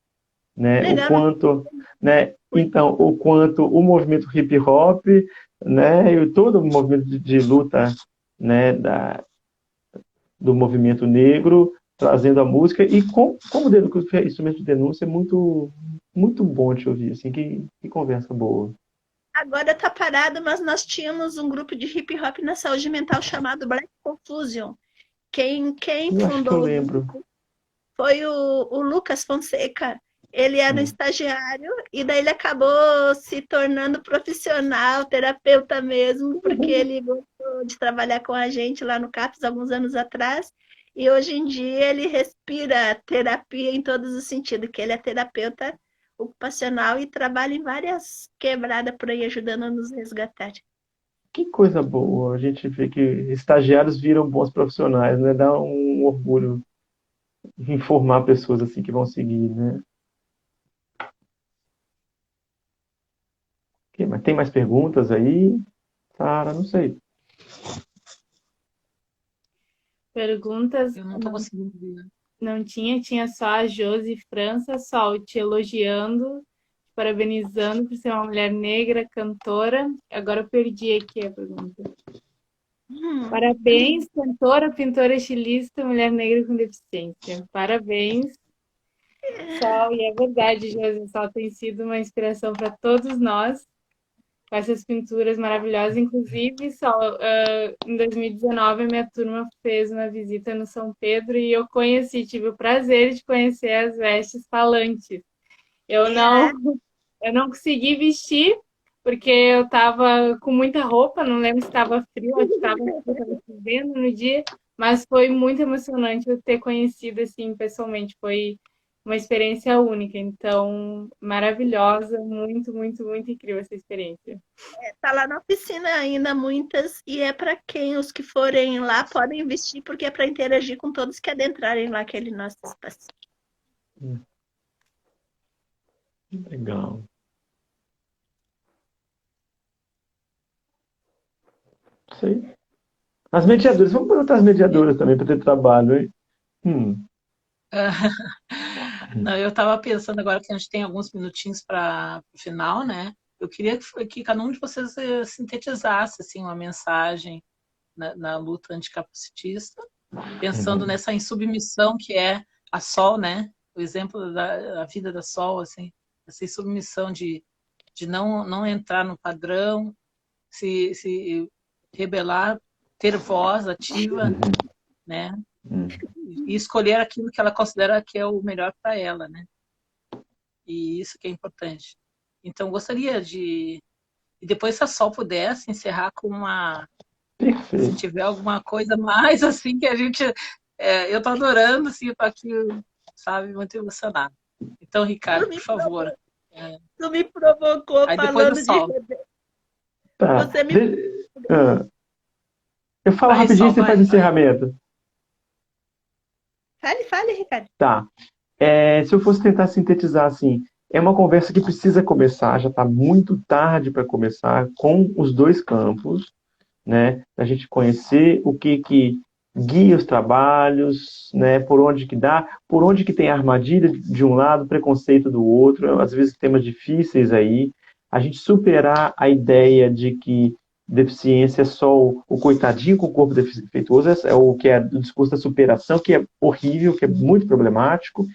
né? O Legal, não? quanto, né? Então, o quanto o movimento hip hop, né? E todo o movimento de luta, né? Do movimento negro, trazendo a música e como instrumento de denúncia é muito bom de ouvir, assim, que conversa boa. Agora tá parado, mas nós tínhamos um grupo de hip hop na saúde mental chamado Black Confusion. Quem Eu acho que eu fundou o lembro. grupo foi o Lucas Fonseca. Ele era um Hum. estagiário e daí ele acabou se tornando profissional, terapeuta mesmo, porque ele gostou de trabalhar com a gente lá no CAPS alguns anos atrás. E hoje em dia ele respira terapia em todos os sentidos, que ele é terapeuta ocupacional e trabalha em várias quebradas por aí ajudando a nos resgatar. Que coisa boa. A gente vê que estagiários viram bons profissionais, né? Dá um orgulho informar pessoas assim que vão seguir, né? Mas tem mais perguntas aí? Sara, não sei. Perguntas Eu não tô conseguindo ver. não tinha só a Josi França Sol te elogiando, parabenizando por ser uma mulher negra, cantora. Agora eu perdi aqui a pergunta. Parabéns, cantora, pintora, estilista, mulher negra com deficiência. Parabéns, Sol. E é verdade, Josi, Sol tem sido uma inspiração para todos nós, com essas pinturas maravilhosas. Inclusive, Sol, em 2019, a minha turma fez uma visita no São Pedro e eu tive o prazer de conhecer as vestes falantes. Eu não consegui vestir, porque eu estava com muita roupa, não lembro se estava frio, acho que estava chovendo no dia, mas foi muito emocionante eu ter conhecido assim pessoalmente, foi uma experiência única, então maravilhosa, muito, muito, muito incrível essa experiência. Tá lá na oficina ainda muitas, e é para quem os que forem lá podem vestir, porque é para interagir com todos que adentrarem lá aquele nosso espaço. Legal. Sei. As mediadoras, vamos perguntar as mediadoras também para ter trabalho, hein? Não, eu estava pensando agora que a gente tem alguns minutinhos para o final, né? Eu queria que cada um de vocês sintetizasse assim, uma mensagem na luta anticapacitista, pensando nessa insubmissão que é a Sol, né? O exemplo da vida da Sol, assim, essa insubmissão de não entrar no padrão, se rebelar, ter voz ativa, né? E escolher aquilo que ela considera que é o melhor para ela, né? E isso que é importante. Então, gostaria de... E depois, se a Sol pudesse encerrar com uma... Perfeito. Se tiver alguma coisa mais, assim, que a gente... eu tô adorando, assim, eu tô aqui, sabe, muito emocionada. Então, Ricardo, por favor. Tu me provocou aí falando depois Sol. Tá. Você me... Eu falo Vai, rapidinho e Sol, você faz encerramento. Fale, Ricardo. Tá. Se eu fosse tentar sintetizar assim, é uma conversa que precisa começar, já está muito tarde para começar, com os dois campos, né? A gente conhecer o que guia os trabalhos, né? Por onde que dá, por onde que tem armadilha de um lado, preconceito do outro, às vezes temas difíceis aí. A gente superar a ideia de que deficiência é só o coitadinho com o corpo defeituoso, é o que é o discurso da superação, que é horrível, que é muito problemático,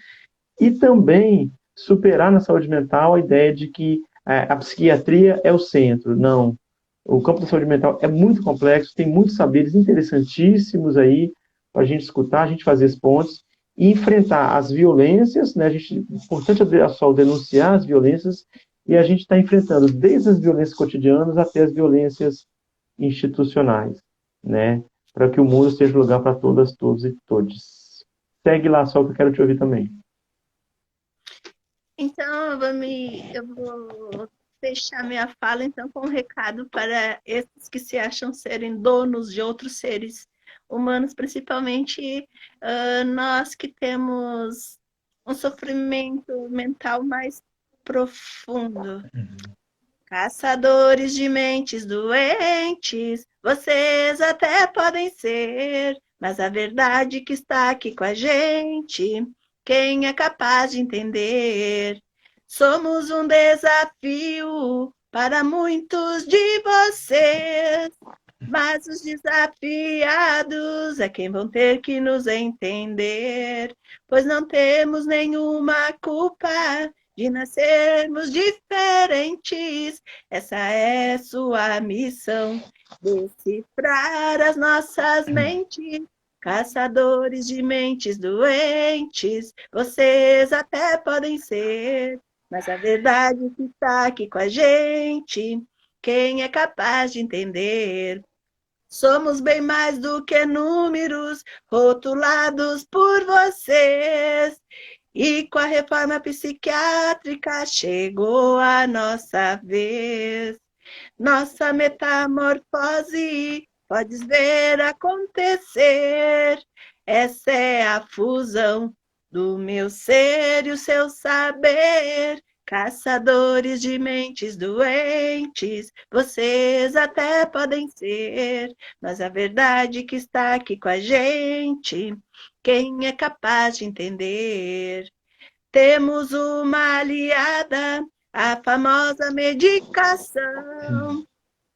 e também superar na saúde mental a ideia de que a psiquiatria é o centro. Não. O campo da saúde mental é muito complexo, tem muitos saberes interessantíssimos aí para a gente escutar, a gente fazer as pontes e enfrentar as violências, né? Importante a Sol denunciar as violências, e a gente está enfrentando desde as violências cotidianas até as violências institucionais, né? Para que o mundo seja um lugar para todas, todos e todes. Segue lá, Sol, que eu quero te ouvir também. Então, eu vou fechar minha fala então com um recado para esses que se acham serem donos de outros seres humanos, principalmente nós que temos um sofrimento mental mais profundo. Caçadores de mentes doentes, vocês até podem ser, mas a verdade que está aqui com a gente, quem é capaz de entender? Somos um desafio para muitos de vocês, mas os desafiados é quem vão ter que nos entender, pois não temos nenhuma culpa de nascermos diferentes. Essa é sua missão, decifrar as nossas mentes. Caçadores de mentes doentes, vocês até podem ser, mas a verdade que está aqui com a gente, quem é capaz de entender? Somos bem mais do que números rotulados por vocês. E com a reforma psiquiátrica chegou a nossa vez. Nossa metamorfose podes ver acontecer. Essa é a fusão do meu ser e o seu saber. Caçadores de mentes doentes, vocês até podem ser, mas a verdade que está aqui com a gente, quem é capaz de entender? Temos uma aliada, a famosa medicação.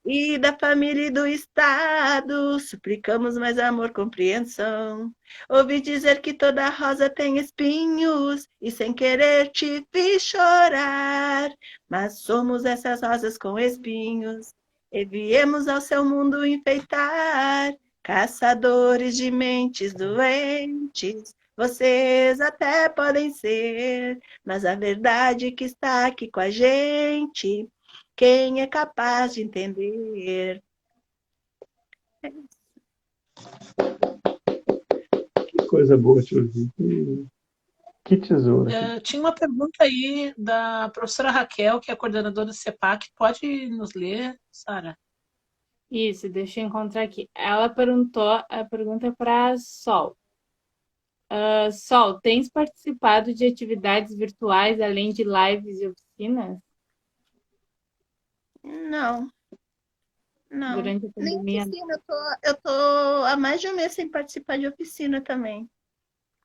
E da família e do Estado, suplicamos mais amor, compreensão. Ouvi dizer que toda rosa tem espinhos, e sem querer te fiz chorar. Mas somos essas rosas com espinhos, e viemos ao seu mundo enfeitar. Caçadores de mentes doentes, vocês até podem ser, mas a verdade que está aqui com a gente, quem é capaz de entender? Que coisa boa te ouvir. Que tesouro. Tinha uma pergunta aí da professora Raquel, que é a coordenadora do CEPAC. Pode nos ler, Sara? Isso, deixa eu encontrar aqui. Ela perguntou a pergunta para Sol. Sol, tens participado de atividades virtuais além de lives e oficinas Não, não. durante a Nem pandemia? oficina, eu tô há mais de um mês sem participar de oficina também.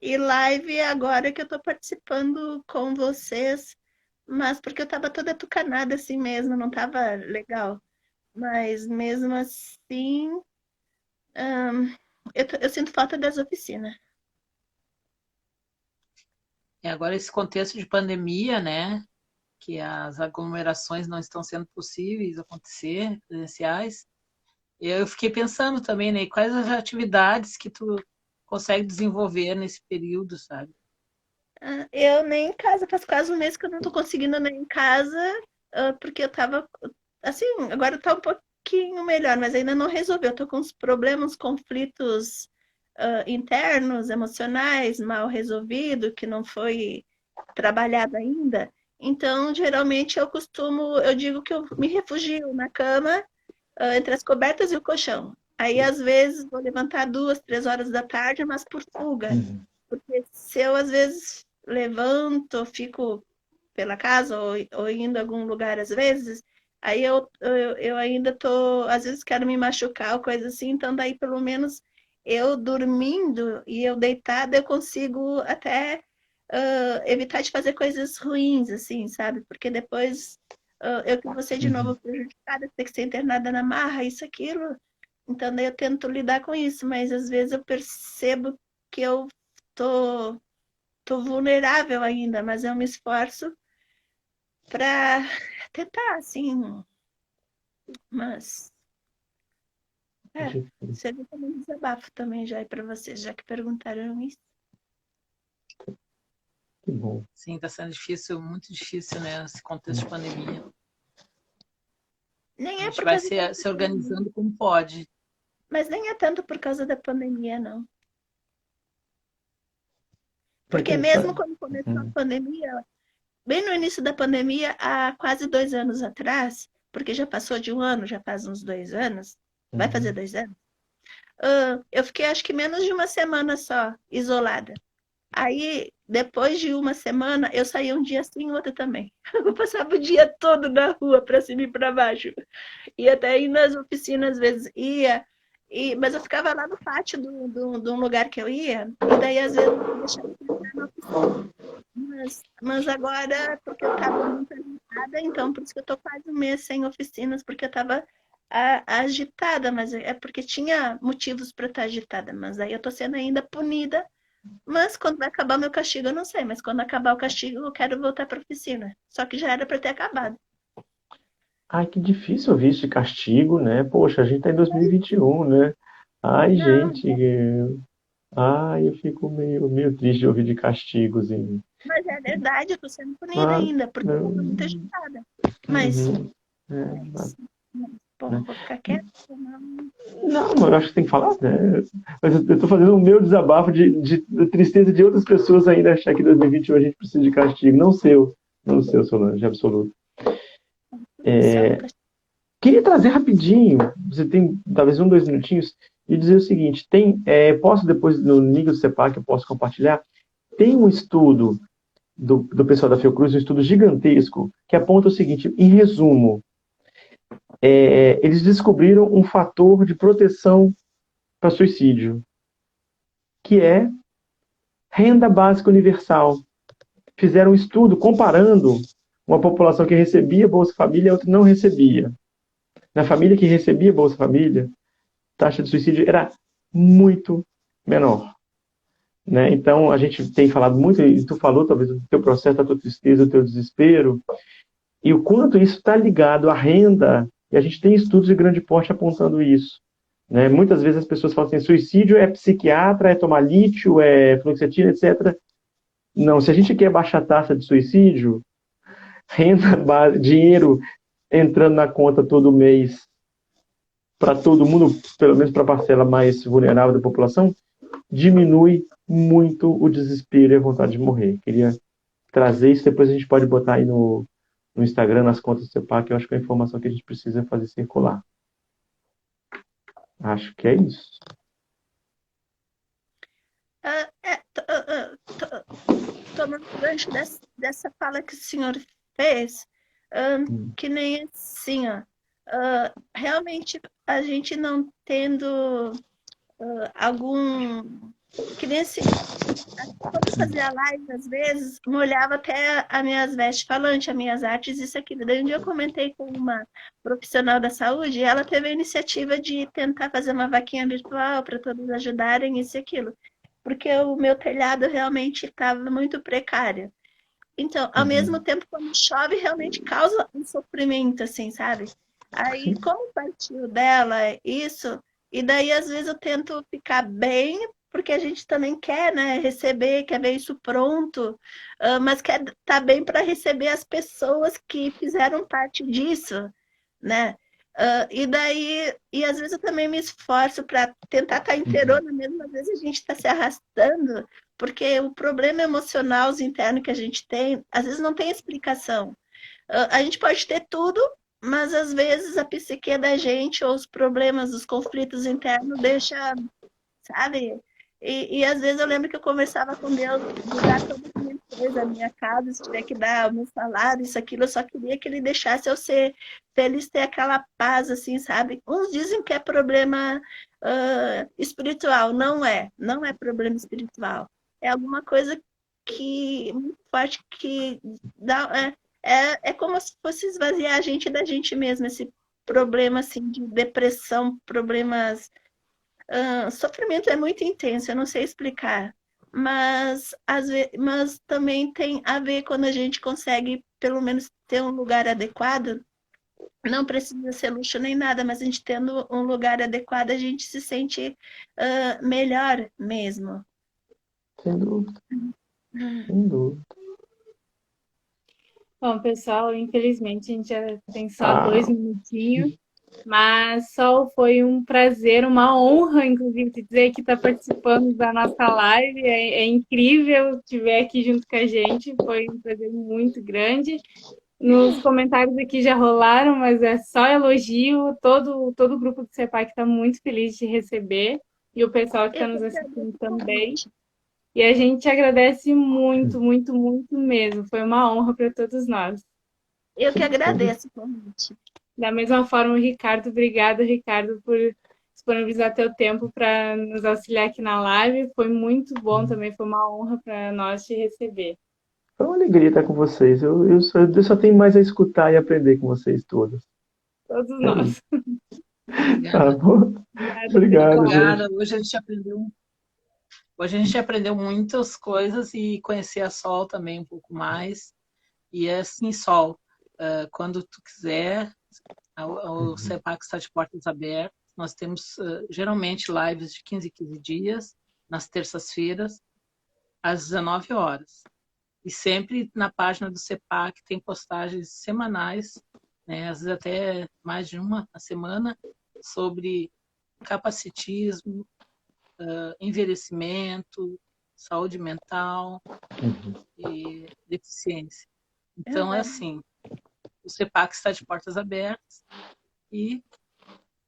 E live agora que eu tô participando com vocês, mas porque eu tava toda tucanada assim mesmo, não tava legal. Mas mesmo assim, eu sinto falta das oficinas. E agora esse contexto de pandemia, né? Que as aglomerações não estão sendo possíveis acontecer, presenciais. E eu fiquei pensando também, né? Quais as atividades que tu consegue desenvolver nesse período, sabe? Eu nem em casa, faz quase um mês que eu não tô conseguindo nem em casa, porque eu tava, assim, agora tá um pouquinho melhor, mas ainda não resolveu. Eu tô com uns problemas, conflitos, internos, emocionais, mal resolvido, que não foi trabalhado ainda. Então, geralmente eu digo que eu me refugio na cama, entre as cobertas e o colchão. Aí, às vezes, vou levantar 2, 3 horas da tarde, mas por fuga. Porque se eu, às vezes, levanto, fico pela casa ou indo a algum lugar, às vezes, aí eu ainda tô, às vezes, quero me machucar ou coisa assim, então daí, pelo menos, eu dormindo e eu deitada, eu consigo até evitar de fazer coisas ruins, assim, sabe? Porque depois eu que vou ser de novo prejudicada, ter que ser internada na marra, isso, aquilo. Então, daí eu tento lidar com isso, mas às vezes eu percebo que eu tô, tô vulnerável ainda, mas eu me esforço para tentar, assim, mas seria também um desabafo também já para vocês, já que perguntaram isso. Que bom. Sim, está sendo difícil, muito difícil, né? Esse contexto de pandemia. Nem A é gente por vai causa se organizando como pode. Mas nem é tanto por causa da pandemia, não. Porque mesmo quando começou a pandemia, bem no início da pandemia, há quase 2 anos atrás, porque já passou de um ano, já faz uns 2 anos, vai fazer 2 anos, eu fiquei acho que menos de uma semana só, isolada. Aí, depois de uma semana, eu saía um dia assim, outro também. Eu passava o dia todo na rua, para cima e para baixo. E até ir nas oficinas, às vezes ia, mas eu ficava lá no pátio de um lugar que eu ia, e daí às vezes eu deixava de entrar na oficina. Mas agora, porque eu estava muito agitada, então por isso que eu estou quase um mês sem oficinas, porque eu estava agitada, mas é porque tinha motivos para estar agitada, mas aí eu estou sendo ainda punida. Mas quando vai acabar meu castigo, eu não sei, mas quando acabar o castigo, eu quero voltar para a oficina. Só que já era para ter acabado. Ai, que difícil ouvir isso de castigo, né? Poxa, a gente tá em 2021, né? Ai, Não, gente, ai, eu fico meio triste de ouvir de castigos. mas é verdade, eu tô sendo punida Ah, ainda, porque eu tô muito agitada. Mas, bom, vou ficar quieta. Não, eu acho que tem que falar, né? Mas eu tô fazendo o meu desabafo de tristeza de outras pessoas ainda achar que em 2021 a gente precisa de castigo. Não o seu, Solange, absoluto. Queria trazer rapidinho, você tem talvez 2 minutinhos, e dizer o seguinte, posso depois no link do CEPAC, eu posso compartilhar, tem um estudo do pessoal da Fiocruz, um estudo gigantesco, que aponta o seguinte, em resumo, eles descobriram um fator de proteção para suicídio, que é renda básica universal. Fizeram um estudo comparando uma população que recebia Bolsa Família e outra não recebia. Na família que recebia Bolsa Família, a taxa de suicídio era muito menor. Né? Então, a gente tem falado muito, e tu falou talvez do teu processo, da tua tristeza, do teu desespero, e o quanto isso está ligado à renda, e a gente tem estudos de grande porte apontando isso. Né? Muitas vezes as pessoas falam assim, suicídio é psiquiatra, é tomar lítio, é fluoxetina, etc. Não, se a gente quer baixar a taxa de suicídio, renda, dinheiro entrando na conta todo mês para todo mundo, pelo menos para a parcela mais vulnerável da população, diminui muito o desespero e a vontade de morrer. Queria trazer isso, depois a gente pode botar aí no Instagram, nas contas do CEPAC, que eu acho que é a informação que a gente precisa fazer circular. Acho que é isso. Tomando gancho dessa fala que o senhor fez, que nem assim, ó, realmente a gente não tendo algum. Que nem assim, quando eu fazia live, às vezes, molhava até as minhas vestes falantes, as minhas artes, isso aqui. Daí um dia eu comentei com uma profissional da saúde e ela teve a iniciativa de tentar fazer uma vaquinha virtual para todos ajudarem isso e aquilo. Porque o meu telhado realmente estava muito precário. Então, ao mesmo tempo, quando chove, realmente causa um sofrimento, assim, sabe? Aí, como partiu dela isso, e daí às vezes eu tento ficar bem, porque a gente também quer, né, receber, quer ver isso pronto, mas quer estar bem para receber as pessoas que fizeram parte disso, né? E daí, e às vezes eu também me esforço para tentar estar inteirona, mesmo às vezes a gente está se arrastando, porque o problema emocional interno que a gente tem, às vezes não tem explicação. A gente pode ter tudo, mas às vezes a psique da gente, ou os problemas, os conflitos internos, deixa, sabe? E às vezes eu lembro que eu conversava com Deus de dar todas as minhas coisas, a minha casa, se tiver que dar o meu salário, isso, aquilo, eu só queria que ele deixasse eu ser feliz, ter aquela paz, assim, sabe? Uns dizem que é problema espiritual, não é problema espiritual. É alguma coisa que muito forte que dá, é como se fosse esvaziar a gente da gente mesmo, esse problema assim de depressão, problemas. Sofrimento é muito intenso, eu não sei explicar, mas, mas também tem a ver quando a gente consegue, pelo menos, ter um lugar adequado. Não precisa ser luxo nem nada, mas a gente tendo um lugar adequado, a gente se sente melhor mesmo. Sem dúvida. Sem dúvida. Bom, pessoal, infelizmente a gente já tem só 2 minutinhos, mas Sol, foi um prazer, uma honra, inclusive, te dizer que está participando da nossa live. É incrível te ver aqui junto com a gente, foi um prazer muito grande. Nos comentários aqui já rolaram, mas é só elogio. Todo o grupo do CEPAC está muito feliz de receber, e o pessoal que está nos assistindo também. E a gente agradece muito, muito, muito mesmo. Foi uma honra para todos nós. Eu que agradeço o convite. Da mesma forma, o Ricardo, obrigada, Ricardo, por disponibilizar teu tempo para nos auxiliar aqui na live. Foi muito bom também, foi uma honra para nós te receber. Foi uma alegria estar com vocês. Eu só tenho mais a escutar e aprender com vocês todas. Todos nós. Tá bom? Obrigado, gente. Hoje a gente aprendeu muitas coisas e conhecer a Sol também um pouco mais. E é assim, Sol, quando tu quiser, o CEPAC está de portas abertas. Nós temos geralmente lives de 15 em 15 dias, nas terças-feiras, às 19 horas. E sempre na página do CEPAC tem postagens semanais, né, às vezes até mais de uma na semana, sobre capacitismo, envelhecimento, saúde mental e deficiência. Então, é assim, o CEPAC está de portas abertas e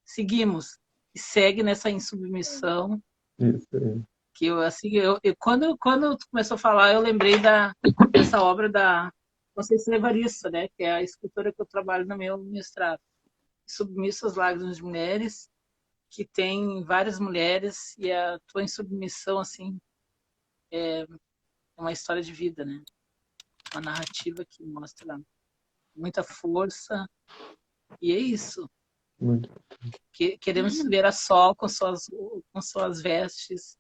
seguimos. E segue nessa insubmissão. Isso aí. Que quando tu começou a falar, eu lembrei dessa obra da Conceição Evaristo, né, que é a escritora que eu trabalho no meu mestrado. Submisso às Lágrimas de Mulheres, que tem várias mulheres, e a tua insubmissão, assim, é uma história de vida, né? Uma narrativa que mostra muita força. E é isso. Muito Queremos ver a Sol com suas vestes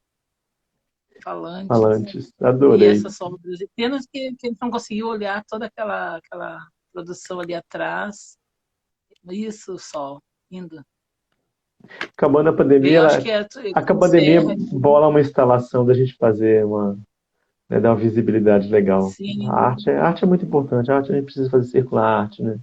falantes. falantes. E Adorei. essas sombras. E penas que a gente não conseguiu olhar toda aquela produção ali atrás. Isso, Sol, lindo. Acabando a Bem, pandemia, eu acho que a pandemia encerra. bola uma instalação da gente fazer né, dar uma visibilidade legal. Sim, A arte é muito importante. A arte a gente precisa fazer circular arte, né?